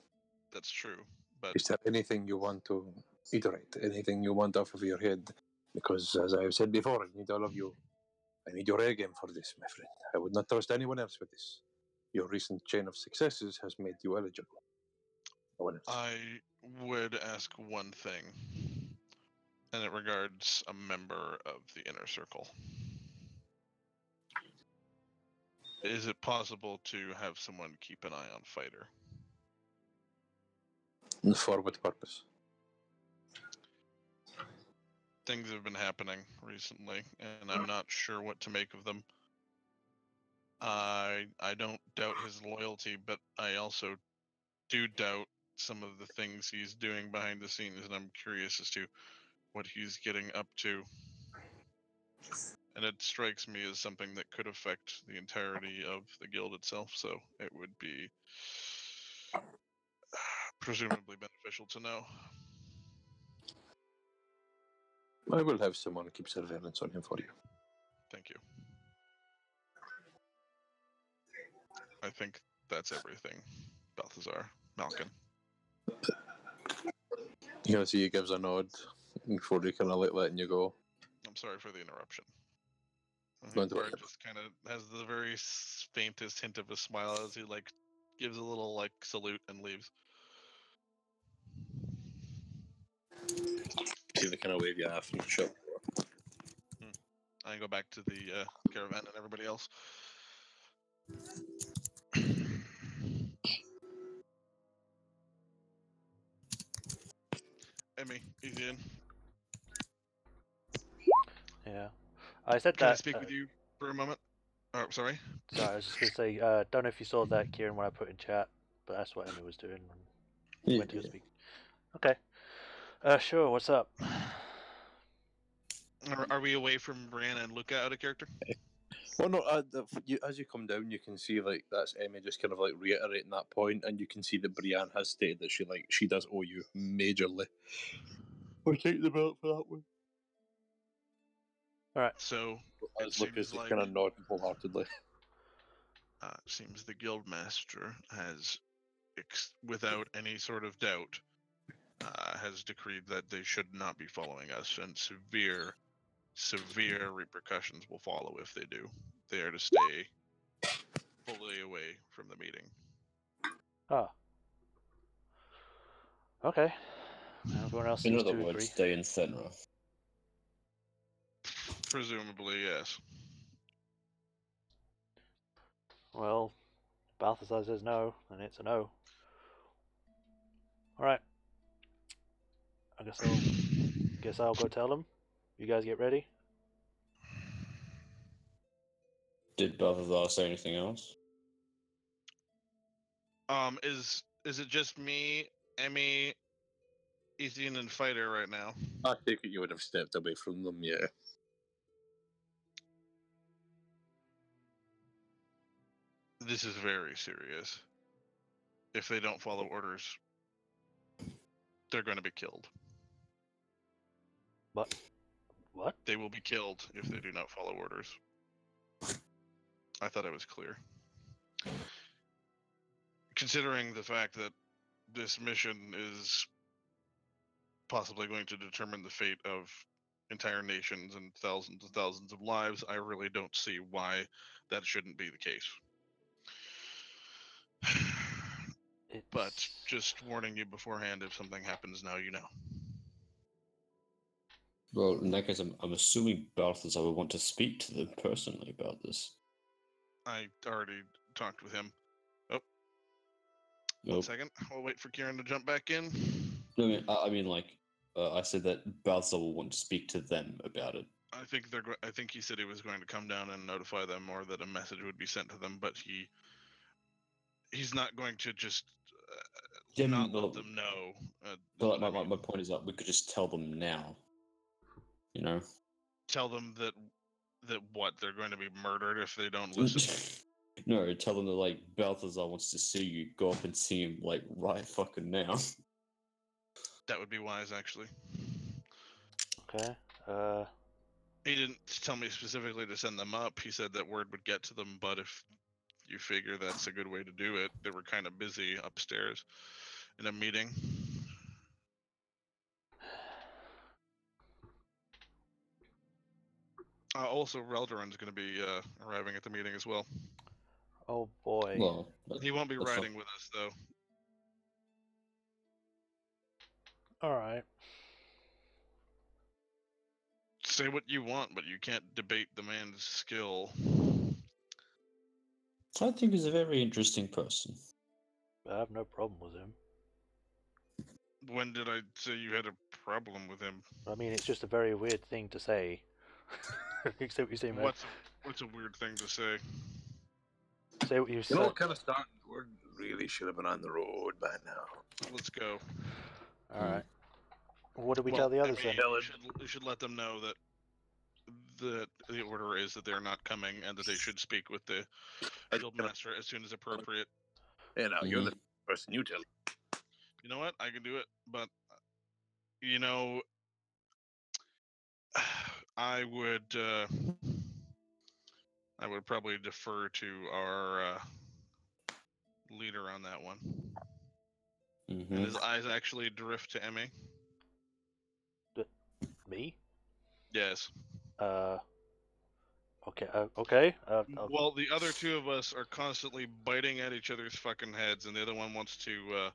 That's true, but Is there anything you want to iterate? Anything you want off of your head? Because, as I have said before, I need all of you. I need your A game for this, my friend. I would not trust anyone else with this. Your recent chain of successes has made you eligible. No one else. I would ask one thing, and it regards a member of the inner circle. Is it possible to have someone keep an eye on Fighter? For what purpose? Things have been happening recently, and I'm not sure what to make of them. I don't doubt his loyalty, but I also do doubt some of the things he's doing behind the scenes, and I'm curious as to what he's getting up to. And it strikes me as something that could affect the entirety of the guild itself, so it would be presumably beneficial to know. I will have someone keep surveillance on him for you. Thank you. I think that's everything, Balthazar. Malkin. You can see he gives a nod before he kind of like letting you go. I'm sorry for the interruption. Don't worry. Bard just kind of has the very faintest hint of a smile as he like gives a little like salute and leaves. See they kind of wave you off and shut. I go back to the caravan and everybody else. Emmy, easy in. Yeah. I said Can I that. speak with you for a moment? Oh, sorry. Sorry, I was just gonna say. Don't know if you saw that, Kieran, when I put in chat, but that's what Emmy was doing when Yeah, went to go speak. Okay. Sure. What's up? Are we away from Brianna and Luca out of character? Well, no. As you come down, you can see like that's Emmy just kind of like reiterating that point, and you can see that Brienne has stated that she does owe you majorly. We'll take the belt for that one. All right. So it As Lucas seems like kind of nodding wholeheartedly. seems the guildmaster has, without any sort of doubt, has decreed that they should not be following us, and severe repercussions will follow if they do. They are to stay fully away from the meeting. Oh. Okay. Everyone else In seems other to words, agree. stay in Senra. Presumably, yes. Well, Balthazar says no, and it's a no. All right. I guess I'll go tell them. You guys get ready. Did Balthazar say anything else? Is it just me, Emmy, Ethan, and Fighter right now? I take it you would have stepped away from them, yeah. This is very serious. If they don't follow orders, they're going to be killed. But what? They will be killed if they do not follow orders. I thought I was clear. Considering the fact that this mission is possibly going to determine the fate of entire nations and thousands of lives, I really don't see why that shouldn't be the case. But just warning you beforehand, if something happens now, you know. Well, in that case, I'm assuming Balthazar would want to speak to them personally about this. I already talked with him. Oh, Nope. 1 second. We'll wait for Kieran to jump back in. I mean, I said that Balthazar will want to speak to them about it. I think he said he was going to come down and notify them, or that a message would be sent to them. But he's not going to just not let them know. But my point is that we could just tell them now. You know, tell them that what, they're going to be murdered if they don't listen. No, tell them that like Balthazar wants to see you. Go up and see him like right fucking now. That would be wise, actually. Okay. He didn't tell me specifically to send them up. He said that word would get to them, but if you figure that's a good way to do it, they were kind of busy upstairs in a meeting. Also, Reldoran's going to be arriving at the meeting as well. Oh boy. Well, He won't be that's riding with us, though. All right. Say what you want, but you can't debate the man's skill. I think he's a very interesting person. I have no problem with him. When did I say you had a problem with him? I mean, it's just a very weird thing to say. Except what you say, man. What's a weird thing to say? Say what you You said. know, kind of starting. We really should have been on the road by now. Let's go. All right. What do we tell the others then? You should let them know that the order is that they're not coming and that they should speak with the guildmaster as soon as appropriate. You know, you're the person. You tell. You know what? I can do it, but you know, I would probably defer to our leader on that one. Mm-hmm. And his eyes actually drift to Emmy. Me? Yes. Okay. Okay. Well, the other two of us are constantly biting at each other's fucking heads, and the other one wants to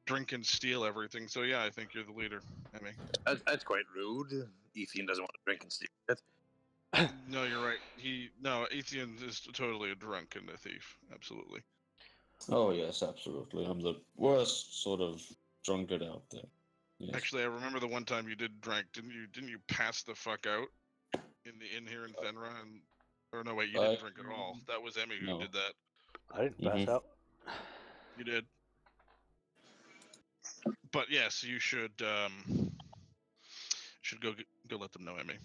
drink and steal everything. So yeah, I think you're the leader, Emmy. That's quite rude. Ethan doesn't want to drink and steal it. No, you're right. Ethan is totally a drunk and a thief. Absolutely. Oh yes, absolutely. I'm the worst sort of drunkard out there. Yes. Actually, I remember the one time you did drink. Didn't you pass the fuck out in the inn here in Fenra? Or no, wait, you didn't drink at all. That was Emmy who did that. I didn't pass out. You did. But yes, you should go let them know, Emmy.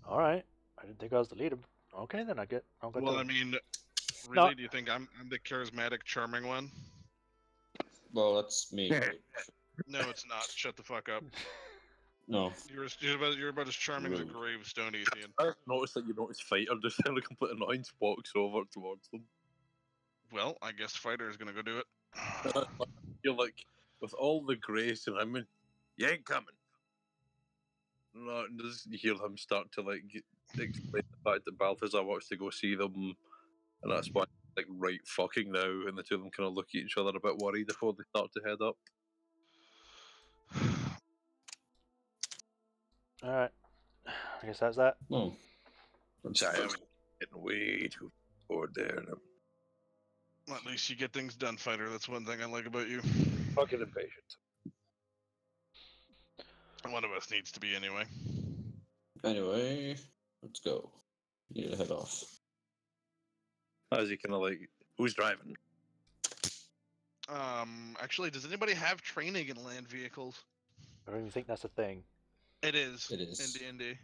All right. I didn't think I was the leader. Okay, then I'll get. Well, I mean, really, do you think I'm the charismatic, charming one? Well, that's me. No, it's not. Shut the fuck up. No. You're about as charming as a gravestone, Ethan. I noticed that you noticed Fighter just kind of complete annoyance walks over towards them. Well, I guess Fighter is gonna go do it. You're like, with all the grace, and I mean, you ain't coming. No, and just you hear him start to like explain the fact that Balthazar wants to go see them, and that's why like right fucking now, and the two of them kind of look at each other a bit worried before they start to head up. All right. I guess that's that. Oh. Sorry, I'm getting way too bored there. At least you get things done, Fighter. That's one thing I like about you. Fucking impatient. One of us needs to be anyway. Anyway, let's go. Need to head off. As he kind of like, who's driving? Actually, does anybody have training in land vehicles? I don't even think that's a thing. It is. It is. In D&D.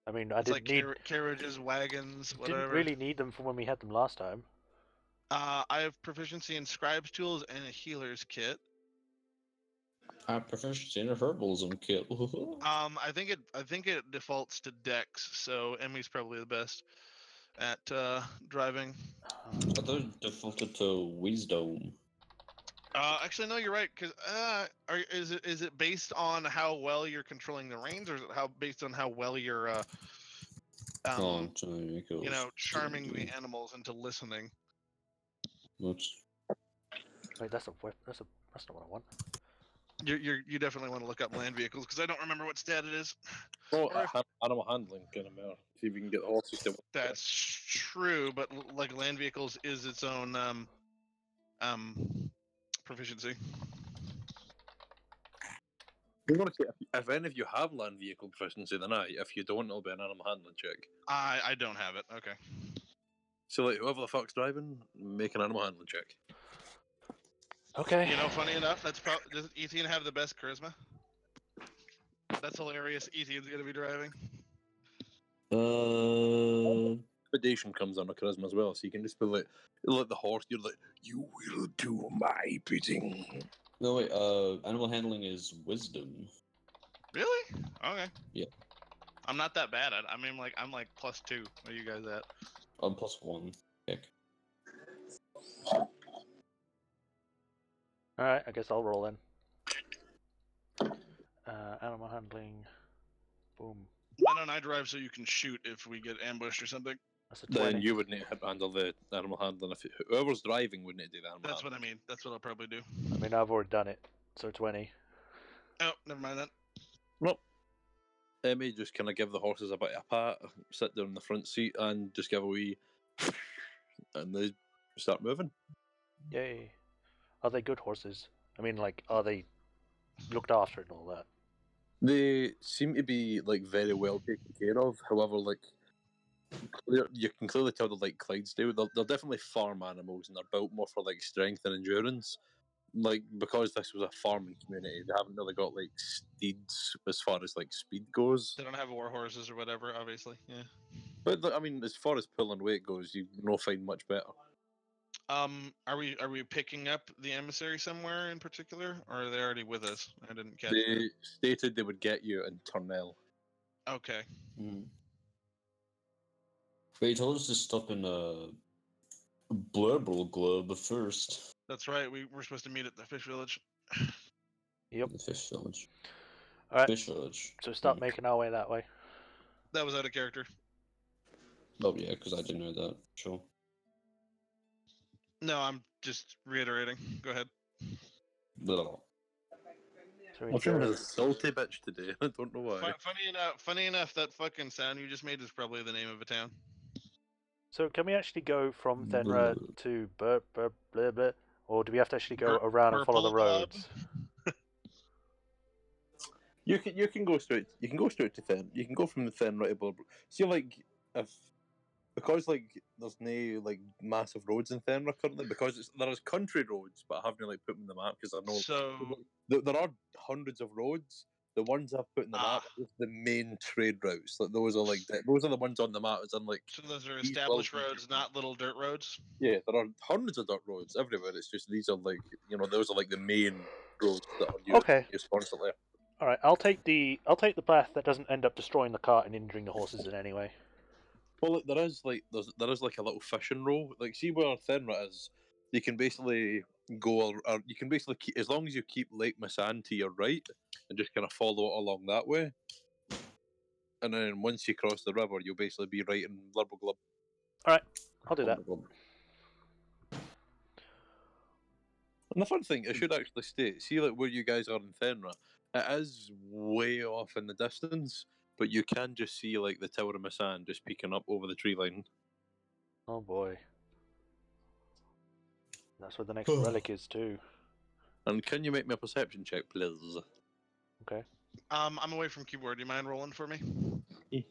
I mean, I It's didn't like need. carriages, wagons, whatever. Didn't really need them from when we had them last time. I have proficiency in scribes tools and a healer's kit. I have proficiency in a herbalism kit. I think it defaults to Dex, so Emmy's probably the best at driving. I thought it defaulted to wisdom. Actually, no, you're right. Cause is it based on how well you're controlling the reins, or is it based on how well you're charming the animals into listening? Oops. Wait, that's not what I want. You definitely want to look up land vehicles because I don't remember what stat it is. Oh, animal handling kind of matter. See if we can get the horses to. That's true, but like land vehicles is its own proficiency. If any of you have land vehicle proficiency, then aye. If you don't, it'll be an animal handling check. I don't have it. Okay. So like, whoever the fuck's driving, make an animal handling check. Okay. You know, funny enough, does Ethan have the best charisma? That's hilarious. Ethan's gonna be driving. Intimidation comes under charisma as well, so you can just be like the horse. You're like, you will do my bidding. No wait. Animal handling is wisdom. Really? Okay. Yeah. I'm not that bad at it. I mean, I'm like +2. Where are you guys at? I'm +1. Kick. Alright, I guess I'll roll then. Animal handling. Boom. Why don't I drive so you can shoot if we get ambushed or something? That's a 20. Then you would need to handle the animal handling. If whoever's driving would need to do the animal That's handling. what I mean. That's what I'll probably do. I mean, I've already done it, so 20. Oh, never mind that. Well, Emmy just kind of give the horses a bit of a pat, sit down in the front seat, and just give a wee, and they start moving. Yay. Are they good horses? I mean, like, are they looked after and all that? They seem to be like very well taken care of. However, like you can clearly tell they're like Clydesdale. They're definitely farm animals, and they're built more for like strength and endurance. Like because this was a farming community, they haven't really got like steeds as far as like speed goes. They don't have war horses or whatever, obviously. Yeah. But I mean, as far as pulling weight goes, you no find much better. Are we picking up the emissary somewhere in particular, or are they already with us? I didn't catch They that. stated they would get you in Turnell. Okay. But you told us to stop in Blurble Globe first. That's right. We were supposed to meet at the fish village. Yep. The fish village. Alright, Fish village. so start making our way that way. That was out of character. Oh yeah, because I didn't know that. Sure. No, I'm just reiterating. Go ahead. Blah. So I'm feeling a salty bitch today. I don't know why. Funny enough, that fucking sound you just made is probably the name of a town. So can we actually go from Thenra to blah, blah, or do we have to actually go around and follow the roads? You can go straight. You can go straight to Fen. You can go from the Fen right to Bulbrook. See, like because like there's no like massive roads in Fenrir currently because there is country roads, but I haven't like put them in the map because I know So there are hundreds of roads. The ones I've put in the map are just the main trade routes. Like those are those are the ones on the map. It's like so those are established roads, not little dirt roads. yeah, there are hundreds of dirt roads everywhere. It's just these are like those are like the main roads that are used constantly. All right, I'll take the path that doesn't end up destroying the cart and injuring the horses in any way. Well, there is like a little fishing row. Like, see where Thenra is. You can basically go, or you can basically keep, as long as you keep Lake Masan to your right and just kind of follow it along that way. And then once you cross the river, you'll basically be right in Lurble. All right, I'll do that. And the fun thing, I should actually state, see like where you guys are in Thenra, it is way off in the distance. But you can just see like the Tower of Masan just peeking up over the tree line. Oh boy. That's where the next relic is too. And can you make me a perception check, please? Okay. I'm away from keyboard. Do you mind rolling for me? Yeah.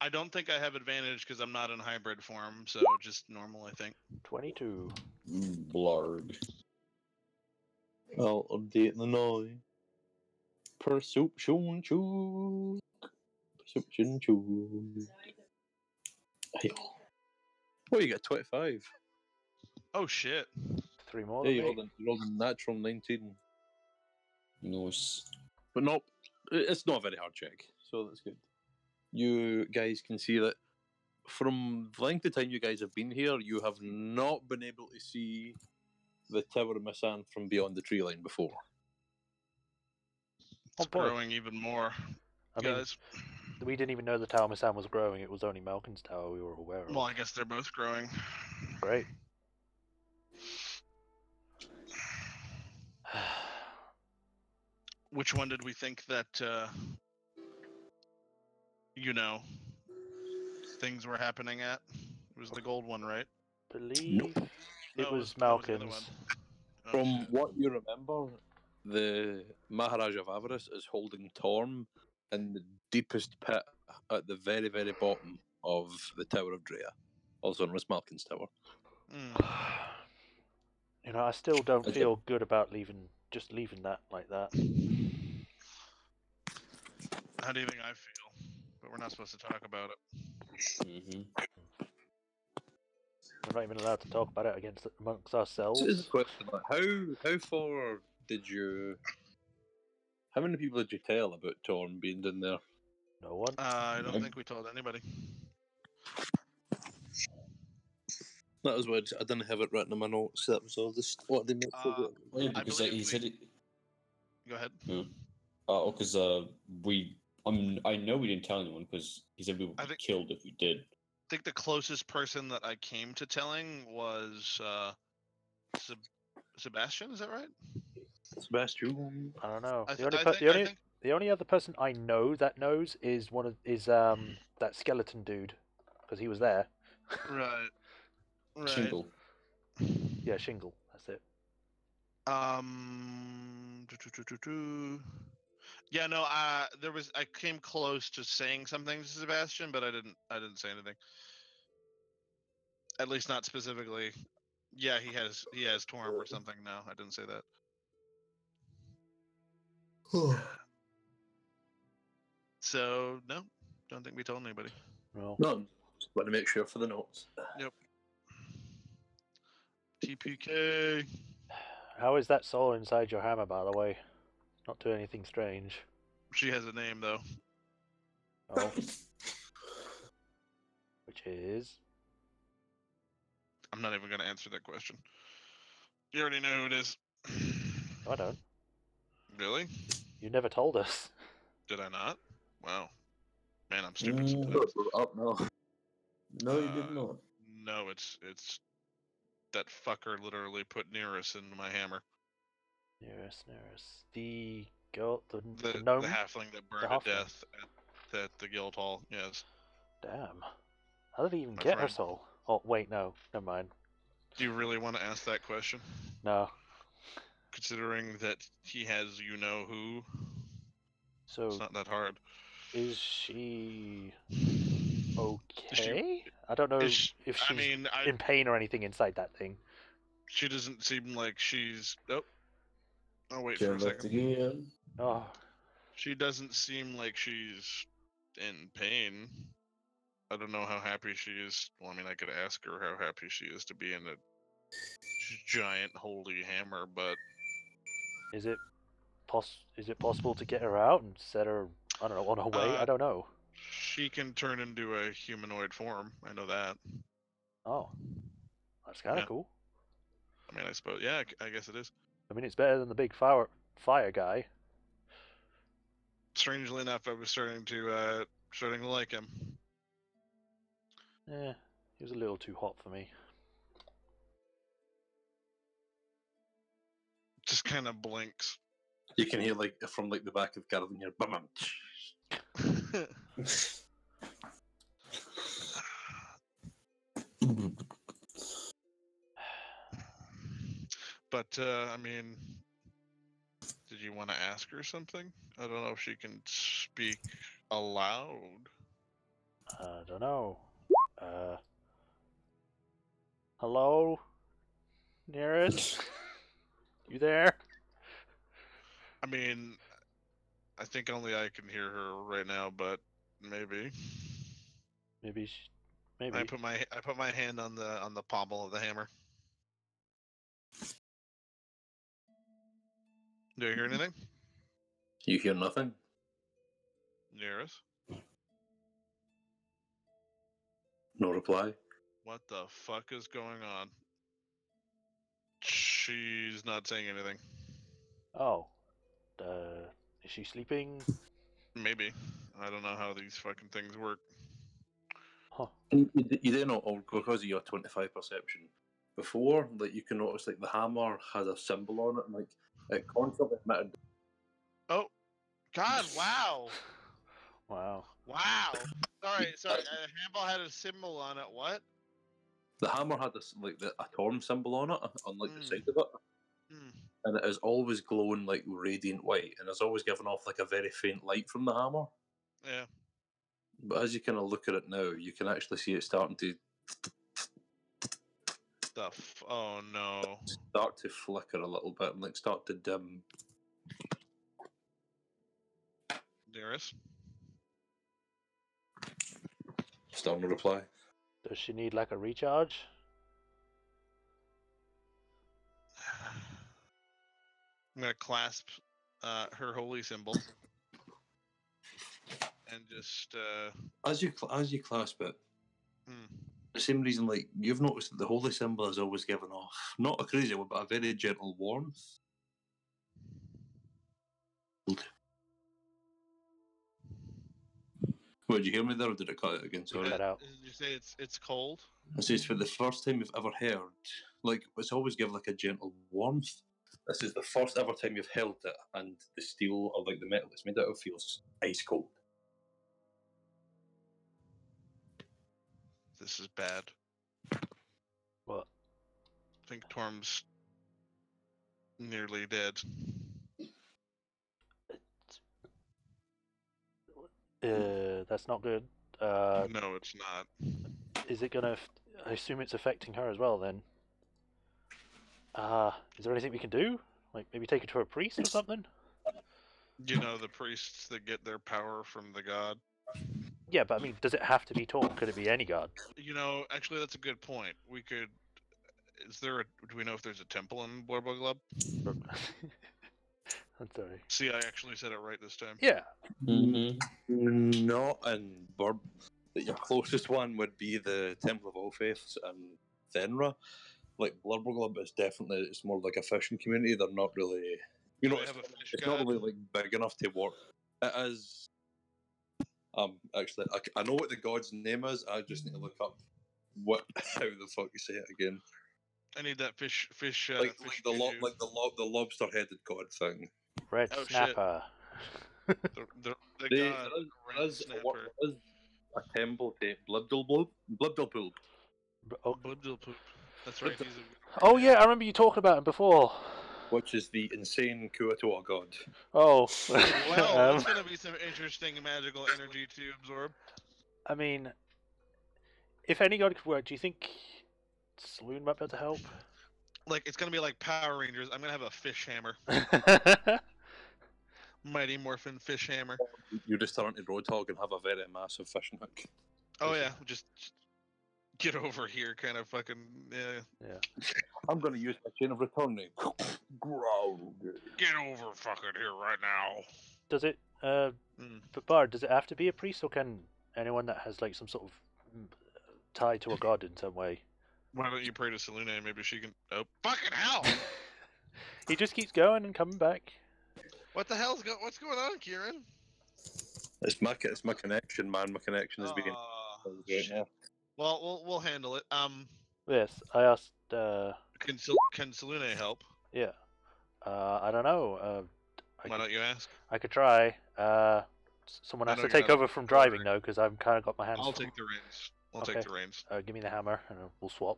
I don't think I have advantage because I'm not in hybrid form, so just normal, I think. 22. Blarg. I'll update the noise. Perception check. Oh, you got 25. Oh shit. 3 more Yeah, than me. you rolled a natural 19. Nice. But no, it's not a very hard check, so that's good. You guys can see that from the length of time you guys have been here, you have not been able to see the Tower of Masan from beyond the tree line before. It's growing even more. I mean, we didn't even know the Tower Masan was growing. It was only Malkin's Tower we were aware of. Well, I guess they're both growing. Great. Which one did we think that, things were happening at? It was the gold one, right? Believe it was that was the other Malkin's. one. Oh, From shit. what you remember, the Maharaja of Avarice is holding Torm in the deepest pit at the very, very bottom of the Tower of Drea, also known as Malkin's Tower. I still don't feel good about leaving that like that. How do you think I feel? But we're not supposed to talk about it. Mm-hmm. We're not even allowed to talk about it amongst ourselves. So this is a question, like, how far did you How many people did you tell about Torm being in there? No one. I don't think we told anybody. That was what I didn't have it written in my notes. That was all this. What they make for it. Well, yeah, I because believe he we- said it. Go ahead. Because I know we didn't tell anyone because he said we would be killed if we did. I think the closest person that I came to telling was Sebastian. Is that right? Sebastian. I don't know. I The only other person I know that knows is that skeleton dude, because he was there. Right. Right. Shingle. Yeah, Shingle. That's it. Yeah, no. I came close to saying something to Sebastian, but I didn't say anything. At least not specifically. Yeah, he has Torm or something. No, I didn't say that. So no, don't think we told anybody. Well, No, just want to make sure for the notes. Yep. TPK. how is that soul inside your hammer, by the way? Not doing anything strange. She has a name though. Oh. Which is? I'm not even going to answer that question. You already know who it is. I don't. Really? You never told us. Did I not? Wow. Man, I'm stupid sometimes. Up now. No, you did not. No, it's that fucker literally put Nearus in my hammer. Nearest. The girl, the The gnome? halfling that burned to death at the guild hall. Yes. Damn. How did he even My get her friend. soul? Oh, wait, no. Never mind. Do you really want to ask that question? No. Considering that he has you know who. So, it's not that hard. is she okay? I don't know if she's in pain or anything inside that thing. She doesn't seem like she's... Oh. I'll wait for a second. Again. Oh. She doesn't seem like she's in pain. I don't know how happy she is. Well, I mean, I could ask her how happy she is to be in a giant holy hammer, but... Is it possible to get her out and set her, I don't know, on her way? I don't know. She can turn into a humanoid form. I know that. Oh. That's kind of cool. I mean, I suppose, yeah, I guess it is. I mean, it's better than the big fire guy. Strangely enough, I was starting to like him. Eh, he was a little too hot for me. Just kind of blinks. You can hear like from like the back of Gareth and you're bum. But I mean, did you want to ask her something? I don't know if she can speak aloud. I don't know. Hello? Nearest? You there? I mean, I think only I can hear her right now, but maybe. Maybe. I put my hand on the pommel of the hammer. Do you hear anything? You hear nothing? Nearest? No reply. What the fuck is going on? She's not saying anything. Oh. Is she sleeping? Maybe. I don't know how these fucking things work. Huh. You do know, because of your 25 perception, before, like, you can notice, like, the hammer has a symbol on it, and, like, it constantly emitted. Oh, God, wow. Wow. Wow. Sorry, a handball had a symbol on it, what? The hammer had this, like, a Torm symbol on it, on, like, the side of it. And it is always glowing, like, radiant white, and it's always giving off, like, a very faint light from the hammer. Yeah. But as you kind of look at it now, you can actually see it starting to... Oh, no. Start to flicker a little bit, and, like, start to dim. Darius? Still no reply. Does she need, like, a recharge? I'm gonna clasp her holy symbol, and just As you clasp it, hmm. the same reason, like you've noticed that the holy symbol is always given off not a crazy one, but a very gentle warmth. What, did you hear me there, or did it cut out again? Sorry. Cut out. Did you say it's cold? It says for the first time you've ever heard, like it's always given like a gentle warmth. This is the first ever time you've held it, and the steel or like the metal it's made out of feels ice cold. This is bad. What? I think Torm's nearly dead. That's not good. No, it's not. Is it gonna? I assume it's affecting her as well. Then. Is there anything we can do? Like maybe take her to a priest or something? You know, the priests that get their power from the god. Yeah, but I mean, does it have to be Torm? Could it be any god? You know, actually, that's a good point. We could. Is there a? Do we know if there's a temple in Blurboglub? I'm sorry. See, I actually said it right this time. Yeah. Mm-hmm. Not in Burb. Your closest one would be the Temple of All Faiths and Thenra. Like Blurboglub is definitely, it's more like a fishing community. They're not really, you know, Do they it's, have a fish it's not god? really like big enough to work. It is. Actually, I know what the god's name is. I just need to look up what how the fuck you say it again. I need that fish. Like Fish the lobster-headed god thing. Red Oh, shit. snapper. The There god. there is a temple to Blibdilpool. Oh. Blibdilpoop. That's right. He's a Oh yeah, I remember you talking about him before. Which is the insane Kuatoa god. Oh. Well, that's gonna be some interesting magical energy to absorb. I mean, if any god could work, do you think Saloon might be able to help? Like it's gonna be like Power Rangers. I'm gonna have a fish hammer. Mighty Morphin fish hammer. You just turn into Roadhog and have a very massive fishing hook. Oh yeah, just get over here, kind of fucking yeah. I'm going to use my chain of returning. Growl. Get over fucking here right now. Does it? But Bard, does it have to be a priest, or can anyone that has like some sort of tie to a god in some way? Why don't you pray to Selene? Maybe she can. Oh fucking hell! He just keeps going and coming back. What the hell's what's going on, Kieran? It's my connection, man. My connection is being. Shit. Well, we'll handle it. Yes, I asked. Can Selene help? Yeah. I don't know. Why don't you ask? I could try. Someone I has know to you're take not over a from driver. driving though, because I've kind of got my hands. I'll full. take the reins. I'll Okay. take the reins. Give me the hammer, and we'll swap.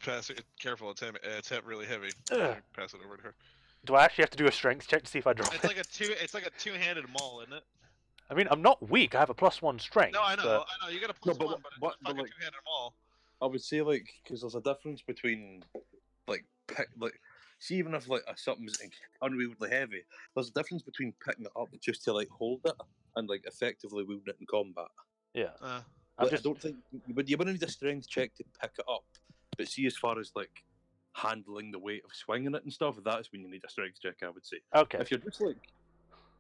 Pass it. Careful, it's heavy. It's really heavy. Ugh. Pass it over to her. Do I actually have to do a strength check to see if I drop It's it? like It's like a two-handed maul, isn't it? I mean, I'm not weak. I have a +1 strength. No, I know. But... I know. You got a No, +1, but but it's what- a fucking but, like- two-handed maul. I would say because there's a difference between see, even if something's unwieldily heavy, there's a difference between picking it up just to hold it and effectively wielding it in combat. Yeah. I don't think you wouldn't need a strength check to pick it up, but see, as far as handling the weight of swinging it and stuff, that's when you need a strength check, I would say. Okay. If you're just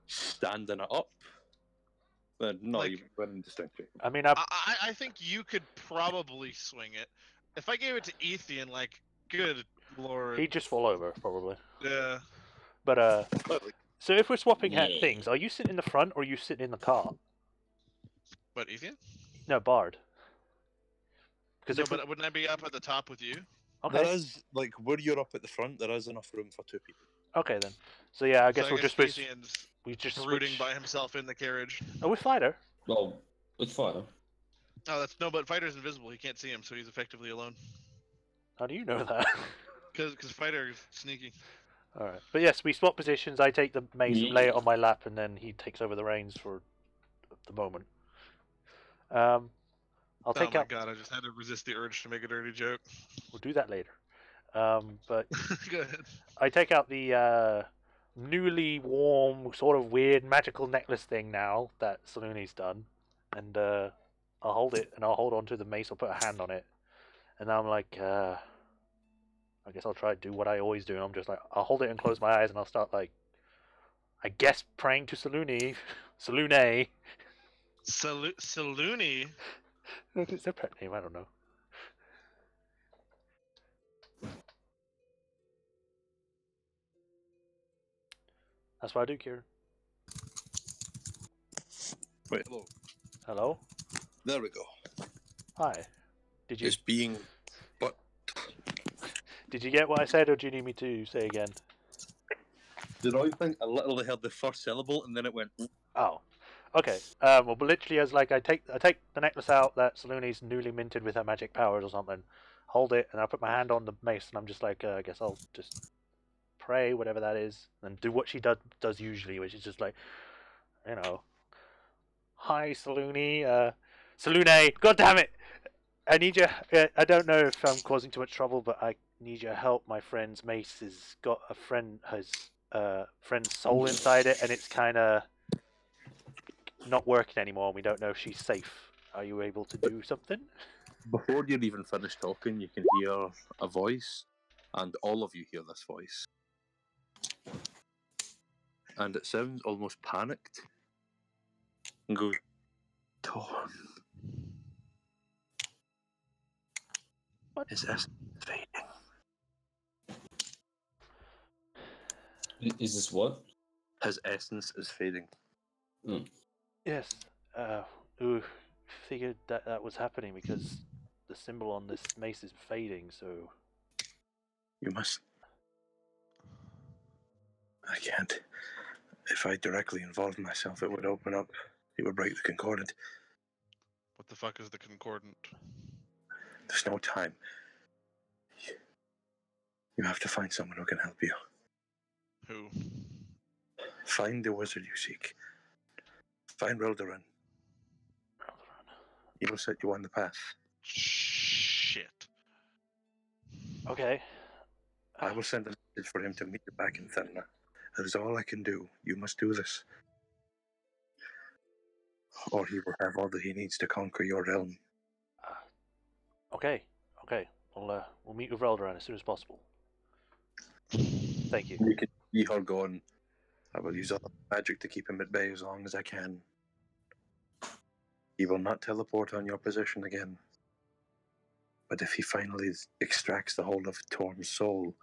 standing it up, then no, you wouldn't need a strength check. I mean, I think you could probably swing it. If I gave it to Ethian, good lord, he'd just fall over probably. Yeah. But so if we're swapping Yeah. things, are you sitting in the front or are you sitting in the car? What, Ethian? No, Bard. No, but wouldn't I be up at the top with you? Okay. There is where you're up at the front, there is enough room for two people. Okay then. So yeah, I guess we'll just switch. Ethian's We just brooding switch. by himself in the carriage. Oh, with Fighter. Well, with fire. Oh, that's no, but Fighter's invisible. He can't see him, so he's effectively alone. How do you know that? Because Fighter's sneaky. All right. But yes, we swap positions. I take the mace and lay it Yeah. on my lap, and then he takes over the reins for the moment. I'll take oh my out. god! I just had to resist the urge to make a dirty joke. We'll do that later. But Go ahead. I take out the newly warm, sort of weird magical necklace thing now that Salooni's done, and I'll hold it, and I'll hold on to the mace. I'll put a hand on it, and I'm like, I guess I'll try to do what I always do. I'm just like, I'll hold it and close my eyes, and I'll start like, I guess praying to Salune. Salune. Saluni? It's their pet name, I don't know. That's what I do, Kieran. Wait, hello. Hello? There we go. Hi. Did you It's being... But... Did you get what I said, or do you need me to say again? Did I think I literally heard the first syllable and then it went... Oh. Okay. Well, but literally, as like I take the necklace out that Salune's newly minted with her magic powers or something, hold it, and I put my hand on the mace, and I'm just like, I guess I'll just pray, whatever that is, and do what she does usually, which is just like, you know, hi Salune, Salune, God damn it! I need your. I don't know if I'm causing too much trouble, but I need your help. My friend's mace has got has friend's soul inside it, and it's kind of not working anymore. We don't know if she's safe. Are you able to do something? Before you're even finished talking, you can hear a voice, and all of you hear this voice. And it sounds almost panicked. And goes, Torn. What? His essence fading. Is this what? His essence is fading. Yes. Ooh, figured that was happening because the symbol on this mace is fading. So You must... I can't. If I directly involved myself, it would open up. It would break the concordant. What the fuck is the concordant? There's no time. You have to find someone who can help you. Who? Find the wizard you seek. Find Rildoran. He will set you on the path. Shit. okay. I will send a message for him to meet you back in Thenna. That is all I can do. You must do this. Or he will have all that he needs to conquer your realm. Okay. We'll meet with Reldoran as soon as possible. Thank you. You can Ye are gone. I will use all the magic to keep him at bay as long as I can. He will not teleport on your position again. But if he finally extracts the whole of Torm's soul,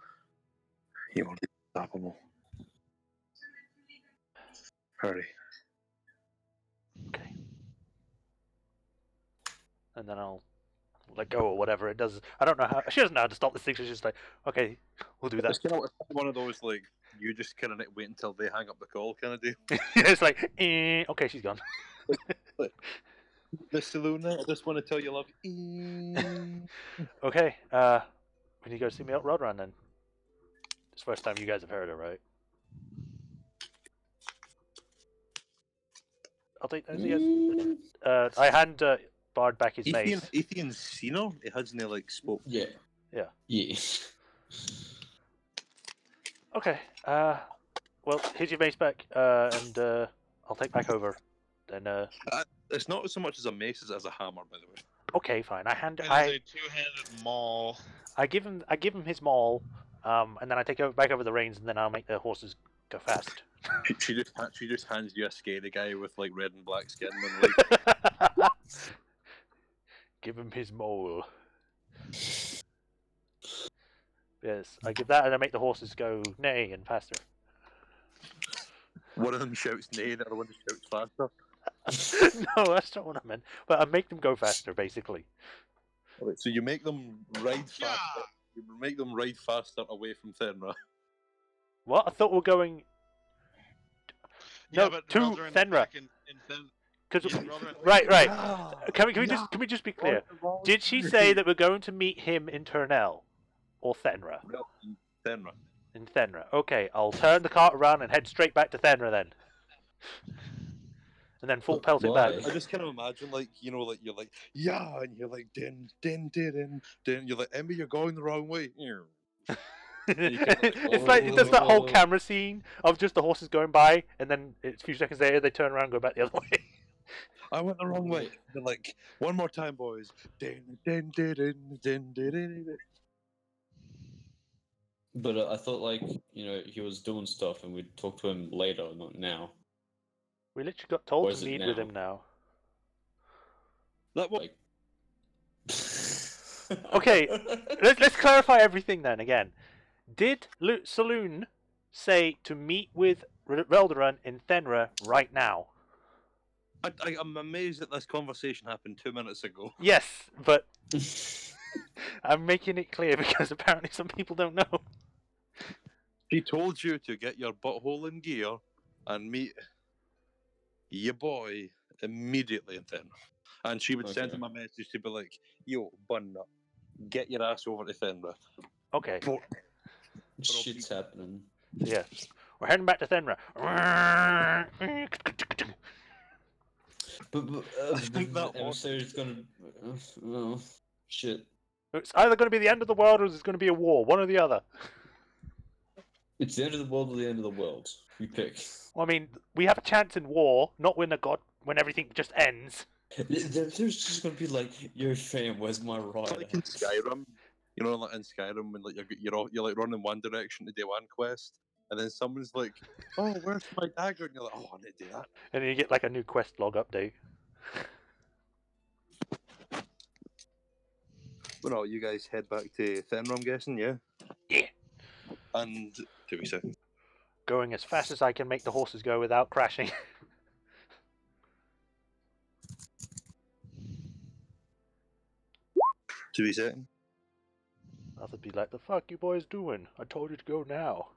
he will be unstoppable. Hurry. Okay. And then I'll let go or whatever it does. I don't know how. She doesn't know how to stop this thing. She's just like, okay, we'll do that. It's kind of one of those, like, you just kind of wait until they hang up the call kind of deal. It's like, okay, she's gone. Miss Luna, I just want to tell you, love. Okay. We need to go see me at Roadrun then. It's the first time you guys have heard her, right? I'll take those. Yes. I hand Bard back his mace. Ethan's seen her. He hasn't like spoke. Yeah. Yeah. Yeah. Okay. Well, here's your mace back, and I'll take back over. Then. It's not so much as a mace as a hammer, by the way. Okay, fine. I hand. It is I a two-handed maul. I give him his maul, and then I take back over the reins, and then I'll make the horses go fast. She just hands you a scary guy with like red and black skin and like. Give him his maul. Yes, I give that, and I make the horses go neigh and faster. One of them shouts neigh, the other one shouts faster. No, that's not what I meant. But I make them go faster, basically. Right, so you make them ride faster. You make them ride faster away from Thenra. What? I thought we were going. No, Yeah, but to Reldoran is Thenra. back in Because Yeah, Reldoran- right. Yeah. Can we just be clear? Did she say that we're going to meet him in Turnell or Thenra? No, Thenra. In Thenra. Okay, I'll turn the cart around and head straight back to Thenra then. And then full pelt it back. I just kind of imagine, like, you know, like, you're like, yeah, and you're like, din, din, din, din, din. You're like, Emmy, you're going the wrong way. It's like it does that whole camera scene of just the horses going by, and then a few seconds later they turn around and go back the other way. I went the wrong way. They're like, one more time, boys. Din, din, din, din, din, din, din, din. But I thought, like, he was doing stuff and we'd talk to him later, not now. We literally got told Or to is it meet with him now. That was Like... Okay, let's clarify everything then again. Did Saloon say to meet with Relderan in Thenra right now? I'm amazed that this conversation happened 2 minutes ago. Yes, but I'm making it clear because apparently some people don't know. She told you to get your butthole in gear and meet your boy immediately in Thenra. And she would send Okay. him a message to be like, yo, bun nut, get your ass over to Thenra. Okay, Shit's happening. so yeah, we're heading back to Thenra. But I think that episode's gonna... oh, shit. It's either going to be the end of the world or it's going to be a war, one or the other. It's the end of the world or the end of the world. You pick. Well, I mean, we have a chance in war, not when when everything just ends. There's just gonna be like, yo fam, where's my It's rider? like in Skyrim, like in Skyrim when like you're like running one direction to do one quest, and then someone's like, "Oh, where's my dagger?" And you're like, "Oh, I need to do that." And then you get like a new quest log update. Well, no, you guys head back to Thenra, I'm guessing, yeah. Yeah. And 2 seconds. Going as fast as I can make the horses go without crashing. 2 seconds. I'll be like, the fuck you boys doing? I told you to go now.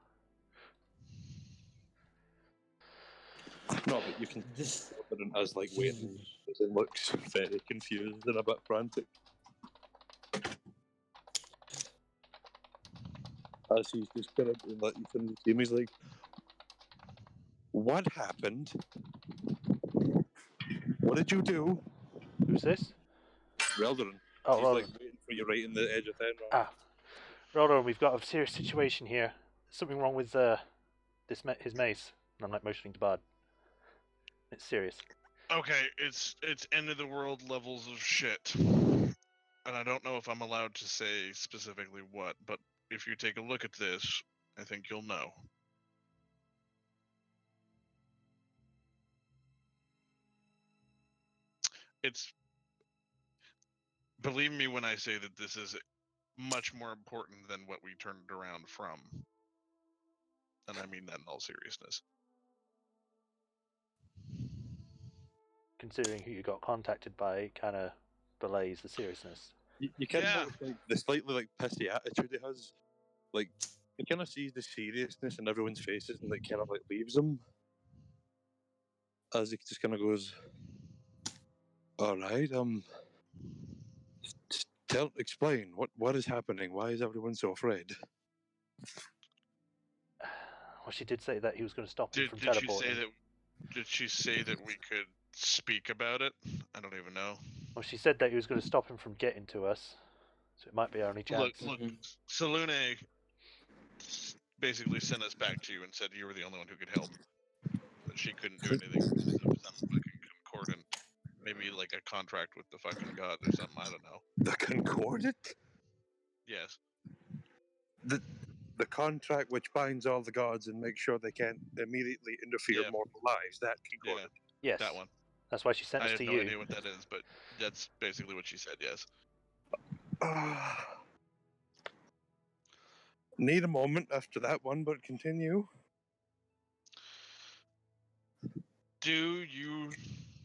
No, but you can just as like waiting. It looks very confused and a bit frantic. As he's just kind of like, you can see him, he's like, "What happened? What did you do?" Who's this? Relderan. Oh, He's Relderan. like waiting for you right in the edge of Thenra. Ah. Relderan, we've got a serious situation here. Something wrong with his mace. And I'm like motioning to Bard. It's serious. Okay, it's end of the world levels of shit. And I don't know if I'm allowed to say specifically what, but if you take a look at this, I think you'll know. It's, believe me when I say that this is much more important than what we turned around from. And I mean that in all seriousness. Considering who you got contacted by, kind of belays the seriousness. You kind Yeah. of notice like, the slightly like pissy attitude he has. Like, he kind of sees the seriousness in everyone's faces and like kind of like leaves them. As he just kind of goes, "All right, explain what is happening. Why is everyone so afraid?" Well, she did say that he was going to stop him from teleporting. Did she say that we could speak about it? I don't even know. Well, she said that he was going to stop him from getting to us. So it might be our only chance. Look, Salune basically sent us back to you and said you were the only one who could help. That she couldn't do anything because of some fucking concordant. Maybe like a contract with the fucking god or something, I don't know. The concordant? Yes. The contract which binds all the gods and makes sure they can't immediately interfere in mortal lives. That concordant. Yes. That one. That's why she sent us I have to no you. idea what that is, but that's basically what she said, yes. Need a moment after that one, but continue. Do you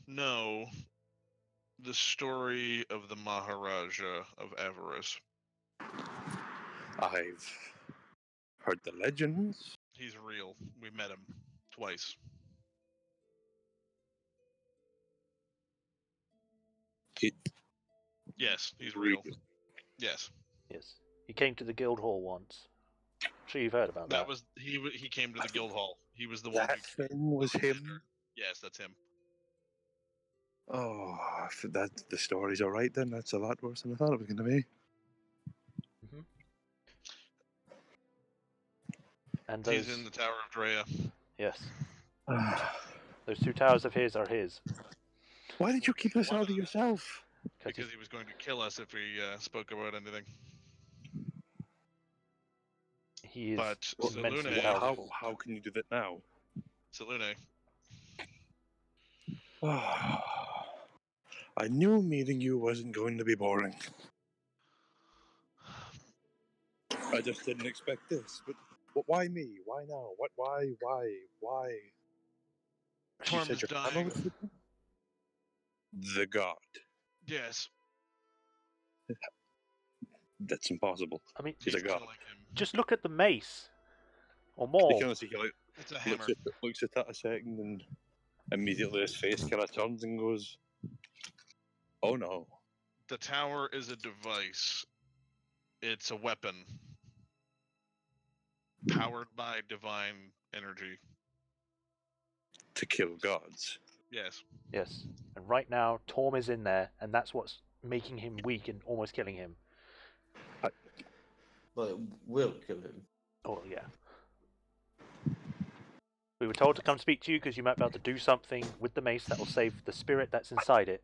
know the story of the Maharaja of Avarice? I've heard the legends. He's real. We met him twice. Yes, he's real. Yes. Yes. He came to the guild hall once. I'm sure you've heard about that. That was he came to the guild hall. He was the one That who thing was him. Yes, that's him. Oh, if the story's all right then. That's a lot worse than I thought it was going to be. Mm-hmm. And those... He's in the Tower of Drea. Yes. Those 2 towers of his are his. Why did you keep this all to yourself? Because he was going to kill us if we spoke about anything. He is But immensely Salune, powerful. How can you do that now? Salune, I knew meeting you wasn't going to be boring. I just didn't expect this. But why me? Why now? What? Why? You Torm said is your father dying. was sleeping? The god. Yes, That's impossible. I mean, He's a god. killing him. just look at the mace. Or You more. can honestly he like, It's a hammer. looks at that a second and immediately his face kind of turns and goes, "Oh no." The tower is a device. It's a weapon. Powered by divine energy. To kill gods. Yes. Yes. And right now, Torm is in there, and that's what's making him weak and almost killing him. But it will kill him. Oh, yeah. We were told to come speak to you because you might be able to do something with the mace that will save the spirit that's inside it.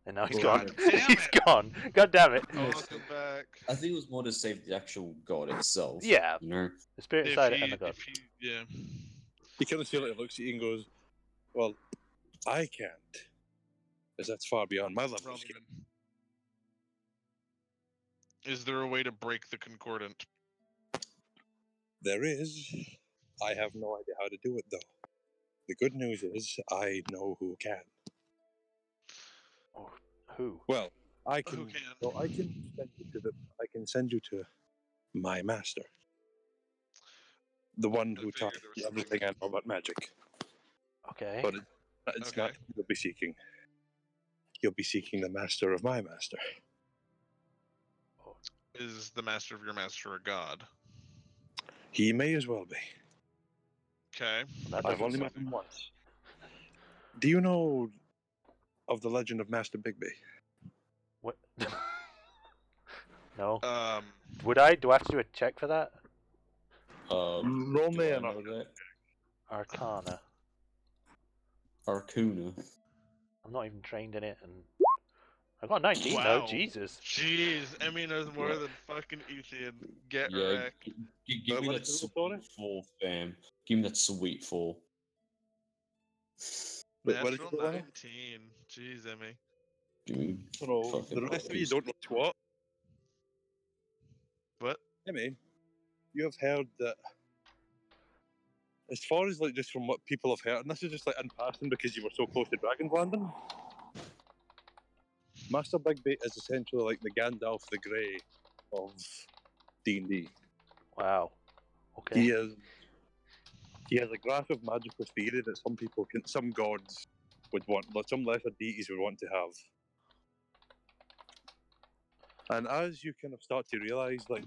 And now he's God gone. damn He's it. gone. God damn it. Welcome back. I think it was more to save the actual god itself. Yeah. You know? The spirit inside it and the god. Yeah. He kind of see like looks at you and goes, "Well, I can't, as that's far beyond my level of skill." Roman. Is there a way to break the concordant? There is. I have no idea how to do it though. The good news is I know who can. Oh, who? Well, I Who can. can? So I can send you to I can send you to my master, the one I who taught figured there was me something. everything I know about magic. Okay. But it's not Okay. who you'll be seeking. You'll be seeking the master of my master. Is the master of your master a god? He may as well be. Okay. That I've doesn't only met sound- him once. Do you know of the legend of Master Bigby? What? No. Um. Would I? Do I have to do a check for that? Roll Do me I an know that? Arcana. Arcuna. I'm not even trained in it, and I got a 19 Wow. though. Jesus. Jeez, Emmy knows more than fucking Ethan. Get Yeah, wrecked. give me what that is it, sweet sorry? 4, fam. Give me that sweet 4. Wait, what did Natural you roll? 19. Jeez, Emmy. Give me No, fucking the rest of you puppies. don't know what. What? I mean, you have heard that. As far as like just from what people have heard, and this is just like in passing because you were so close to Dragon's Landing. Master Bigby is essentially like the Gandalf the Grey of D&D. Wow. Okay. He has a grasp of magical theory that some gods would want, like some lesser deities would want to have. And as you kind of start to realise, like,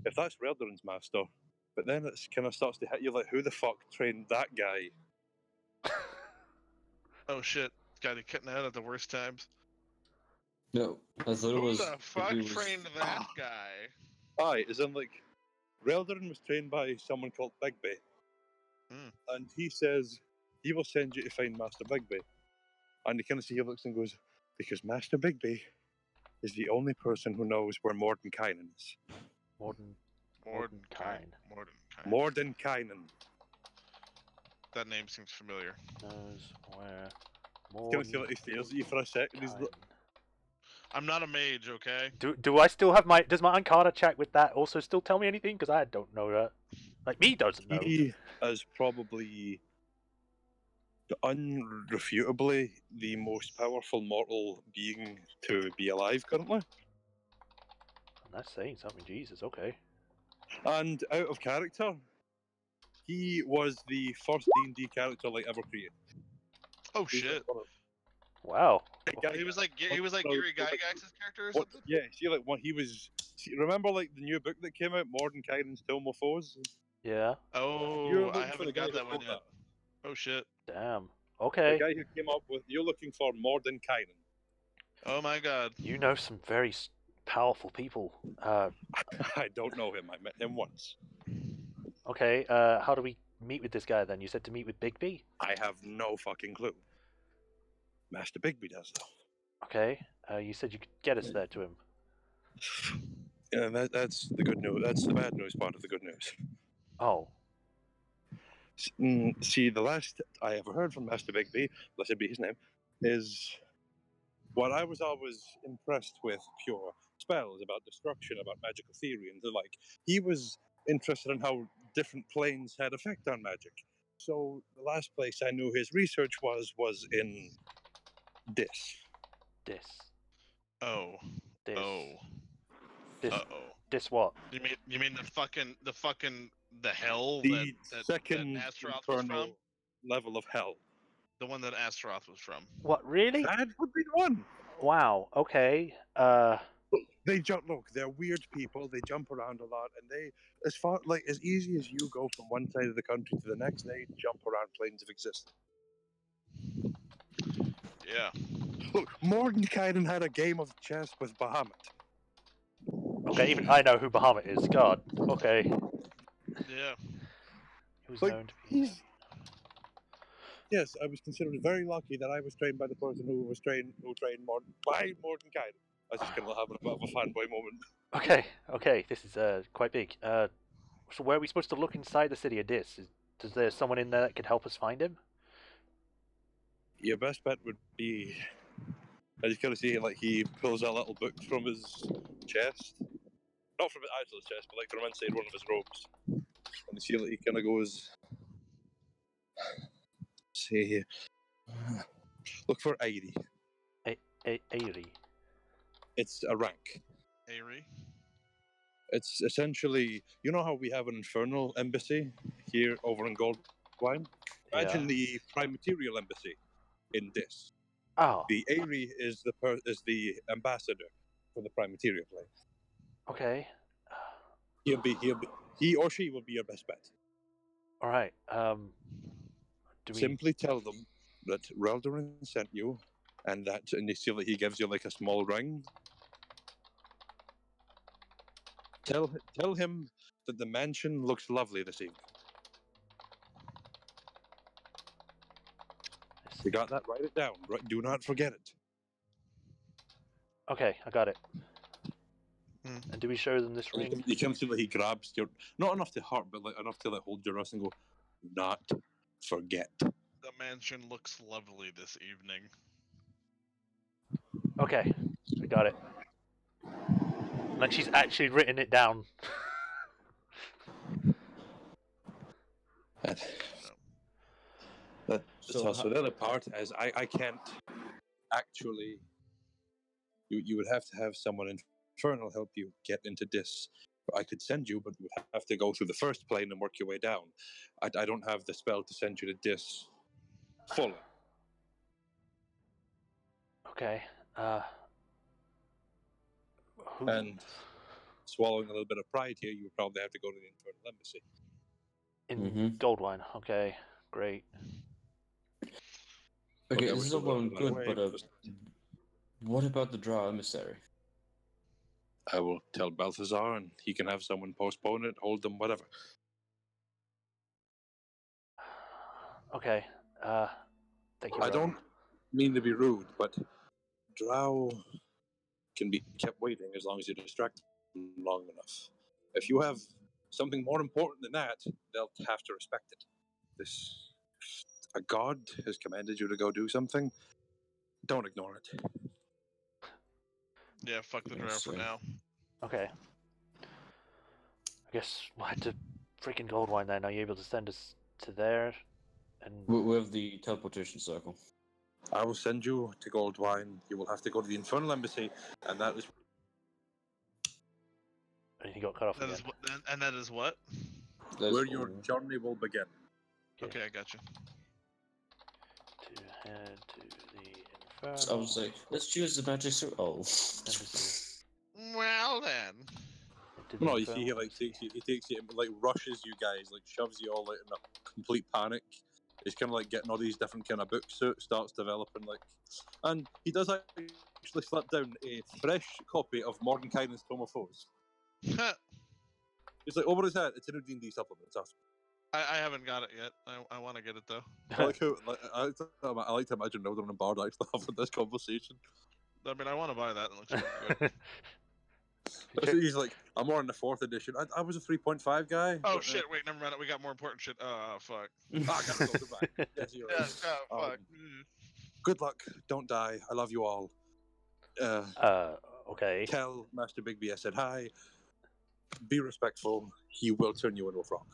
if that's Reldarin's master, but then it kind of starts to hit you like, who the fuck trained that guy? Oh shit. Got it cutting out at the worst times. No, I thought it Who was. the fuck it was- trained that guy? Aye, as in like, Reldarin was trained by someone called Bigby. And he says, he will send you to find Master Bigby. And you kind of see he looks and goes, because Master Bigby is the only person who knows where Mordenkainen is. Mordenkainen. Mordenkainen. Mordenkainen. That name seems familiar. Knows where. You kind of see like he stares at you for a second. He's like, I'm not a mage, okay? Do I still have my? Does my Arcana check with that also still tell me anything? Because I don't know that. Like me doesn't know. he is probably unrefutably the most powerful mortal being to be alive currently. That's saying something. Jesus. Okay. And out of character, he was the first D&D character like ever created. Oh shit. Wow. He was like Gary Gygax's character or What? something? Yeah, see, like when he was. Remember, like the new book that came out, Mordenkainen's Tome of Foes. Yeah. Oh, You're I looking for the haven't guy got who that one wrote yet. that. Oh shit. Damn. The Okay. guy who came up with. You're looking for Mordenkainen. Oh my god. You know some very powerful people. I don't know him. I met him once. Okay. How do we meet with this guy then? You said to meet with Bigby. I have no fucking clue. Master Bigby does though. Okay. You said you could get us there to him. Yeah, that's the good news. That's the bad news part of the good news. Oh. See, the last I ever heard from Master Bigby, blessed be his name, is what I was always impressed with pure spells about destruction, about magical theory, and the like. He was interested in how different planes had effect on magic. So the last place I knew his research was in Dis. Dis. Oh. Dis. Oh. Dis. Uh-oh. Dis what? You mean the hell The that second Astaroth was from? infernal level of hell. The one that Astaroth was from. What, really? That would be the one. Wow, okay. They jump. Look, they're weird people. They jump around a lot, and they, as easy as you go from one side of the country to the next, they jump around planes of existence. Yeah. Look, Mordenkainen had a game of chess with Bahamut. Okay, even I know who Bahamut is. God. Okay. Yeah. Who's Like, known to be... Yes, I was considered very lucky that I was trained by the person who trained by Mordenkainen. I was just kind of having a bit of a fanboy moment. Okay, this is quite big. So where are we supposed to look inside the city of Dis? Is there someone in there that could help us find him? Your best bet would be, I just kind of see like he pulls a little book from his chest, not from his actual chest, but like from inside one of his robes, and you see like he kind of goes, say here, look for Airi. Airi. It's a rank. Airi. It's essentially, you know how we have an infernal embassy here over in Goldwine? Imagine the Prime Material Embassy in Dis. Oh. The Airi is the ambassador for the Prime Material plane. Okay. He or she will be your best bet. All right. Simply tell them that Reldorin sent you, and you see that he gives you like a small ring. Tell him that the mansion looks lovely this evening. You got that? Write it down. Do not forget it. Okay, I got it. And do we show them this ring? You can see that he grabs your, not enough to hurt, but like enough to like hold your wrist and go, not forget. The mansion looks lovely this evening. Okay, I got it. Like she's actually written it down. So the other part is I can't actually. You would have to have someone infernal help you get into Dis. I could send you, but you would have to go through the first plane and work your way down. I don't have the spell to send you to Dis fully. Okay. And swallowing a little bit of pride here, you would probably have to go to the Infernal Embassy. In Goldwine. Okay, great. Okay, this is all well and good, but what about the Drow emissary? I will tell Balthazar, and he can have someone postpone it, hold them, whatever. Okay. Thank you. I don't mean to be rude, but Drow can be kept waiting as long as you distract them long enough. If you have something more important than that, they'll have to respect it. A god has commanded you to go do something. Don't ignore it. Yeah, fuck the Drow for now. Okay. I guess we'll head to freaking Goldwine then. Are you able to send us to there? And we have the teleportation circle. I will send you to Goldwine. You will have to go to the Infernal Embassy, and that is. And he got cut off again. And that is what? Where your journey will begin. Okay, I got you. To head to the Infernal. So I was like, let's choose the magic circle. Well then. No, you see, he takes you, like rushes you guys, like shoves you all out in a complete panic. He's kind of like getting all these different kind of book suits, starts developing like, and he does actually slap down a fresh copy of Mordenkainen's Tome of Foes. He's like, over his head, it's in a D&D supplement. It's awesome. I haven't got it yet. I want to get it though. I like to imagine Nelder and Bard actually having this conversation. I mean, I want to buy that. It looks good. He's like, I'm more in the 4th edition. I was a 3.5 guy. Oh but, shit! Wait, never mind. We got more important shit. Oh fuck. I gotta go goodbye. Yes, you're Yeah. right. Oh fuck. Good luck. Don't die. I love you all. Okay. Tell Master Bigby I said hi. Be respectful. He will turn you into a frog.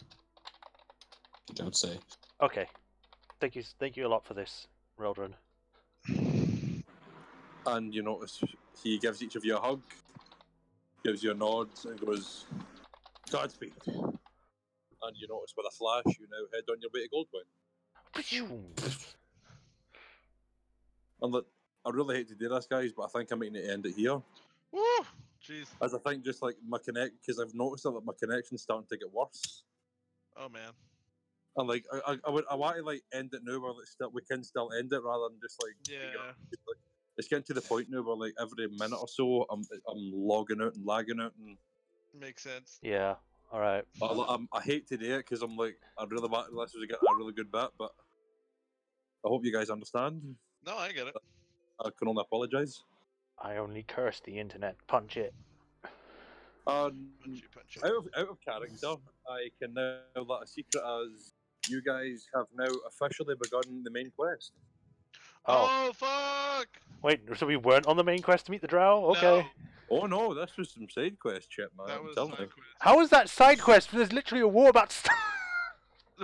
Don't say. Okay. Thank you a lot for this, Reldron. And you notice he gives each of you a hug, gives you a nod, and goes, Godspeed. And you notice with a flash, you now head on your way to Goldwyn. And look, I really hate to do this, guys, but I think I'm making it end it here. Woo! Jeez. As I think just like my because I've noticed that my connection's starting to get worse. Oh man. And like I want to like end it now where we can still end it rather than just like it's getting to the point now where like every minute or so I'm logging out and lagging out and makes sense. Yeah. All right. I hate to do it because I'm like I really want this was a really good bit, but I hope you guys understand. No, I get it. I can only apologise. I only curse the internet. Punch it. Punch it. Out of character, I can now let a secret as you guys have now officially begun the main quest. Oh fuck! Wait, so we weren't on the main quest to meet the drow? Okay. No. Oh no, this was some side quest shit, man. That was side quest. How is that side quest? There's literally a war about to start.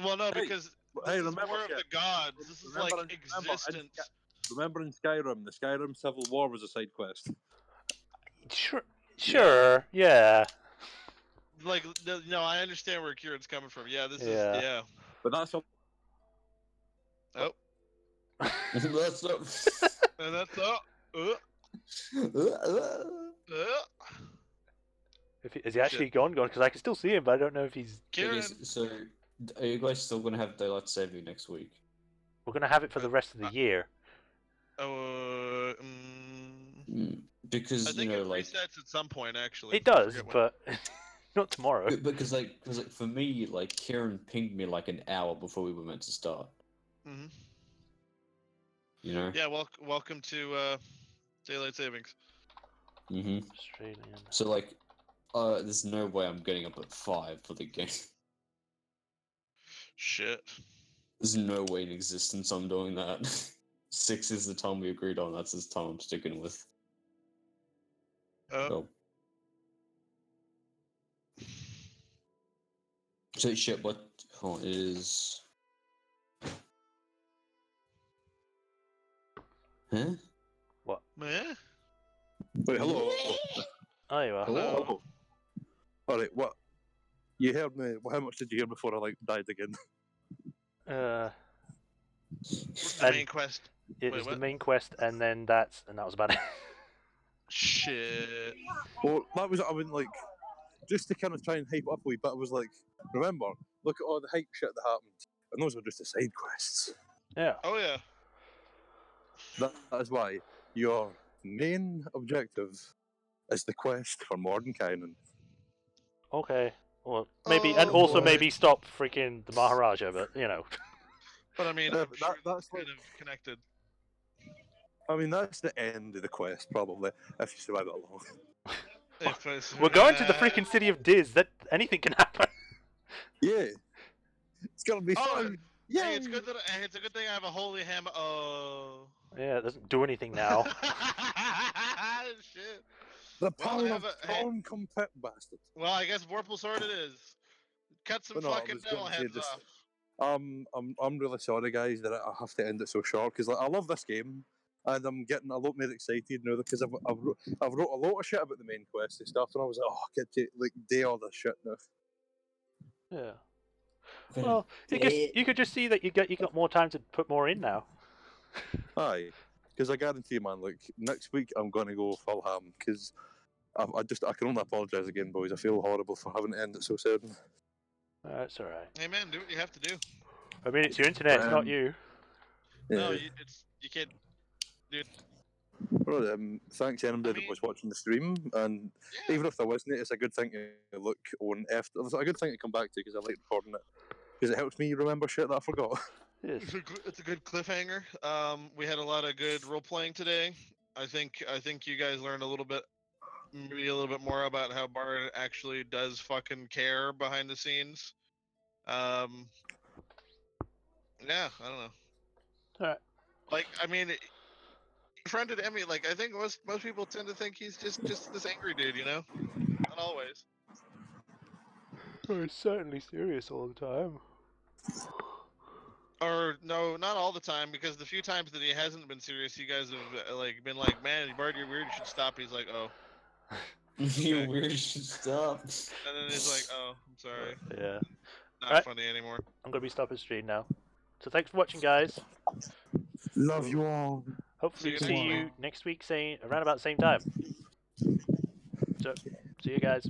Well, no, because this is remember, War of the Gods. This is like existence. Remember in Skyrim, the Skyrim Civil War was a side quest. Sure, yeah. Like, no, I understand where Kieran's coming from. Yeah, this is, yeah. But that's all. Oh. That's up. And that's up. Is he actually gone? Because I can still see him, but I don't know if he's... Kieran. So, are you guys still going to have Daylight Saving next week? We're going to have it for the rest of the year. Because, I think you know, it like... resets at some point, actually. It does, but not tomorrow. Because, like, for me, like, Kieran pinged me, like, an hour before we were meant to start. Mm-hmm. You know? Yeah, welcome to Daylight Savings. Mm-hmm. Australian. So, like, there's no way I'm getting up at 5 for the game. Shit. There's no way in existence I'm doing that. 6 is the time we agreed on. That's the time I'm sticking with. So shit. What? Oh, it is. Huh? What? Meh? Wait, hello. Oh, you are. Hello. All right. What? You heard me. How much did you hear before I like died again? The main quest. It was the main quest, and then that was about it. Shit. Well, that was I mean like just to kind of try and hype up a wee bit. I was like, remember, look at all the hype shit that happened, and those were just the side quests. Yeah. Oh yeah. That is why your main objective is the quest for Mordenkainen. Okay. Well, maybe, and also maybe stop freaking the Maharaja, but you know. But I mean, Yeah, I'm but sure that's kind of connected. I mean, that's the end of the quest, probably, if you survive it along. We're going to the freaking city of Diz. That anything can happen. Yeah, it's gonna be fun. Yeah, hey, it's good that it's a good thing I have a holy hammer. Oh. Yeah, it doesn't do anything now. Shit. The power of Tom Compet bastard. Well, I guess Vorpal Sword it is. Cut some fucking devil heads off. I'm really sorry, guys, that I have to end it so short because like, I love this game, and I'm getting a lot more excited now because I've wrote a lot of shit about the main quest and stuff, and I was like, oh, I get to like do all this shit now. Yeah. Well, you could just see that you got more time to put more in now. Aye, because I guarantee, man, like next week I'm gonna go full ham because I can only apologise again, boys. I feel horrible for having to end it so soon. That's all right. Hey man, do what you have to do. I mean, it's your internet, it's not you. Yeah. No, you can't, dude. Well, thanks anybody that was watching the stream, and even if there wasn't, it's a good thing to look on after. It's a good thing to come back to because I like recording it because it helps me remember shit that I forgot. Yes. It's a good cliffhanger. We had a lot of good role playing today. I think you guys learned a little bit maybe a little bit more about how Bard actually does fucking care behind the scenes. Yeah, I don't know. Alright. Like, I mean, confronted Emmy. Like, I think most people tend to think he's just this angry dude, you know. Not always. Oh, he's certainly serious all the time. Or no, not all the time, because the few times that he hasn't been serious, you guys have like been like, "Man, Bard, you're weird. You should stop." He's like, "Oh." You Okay. weird, you should stop. And then he's like, "Oh, I'm sorry. Yeah. Not Alright. funny anymore." I'm gonna be stopping stream now. So thanks for watching, guys. Love you all. Hopefully See see you you next next week, around about the same time. So, see you guys.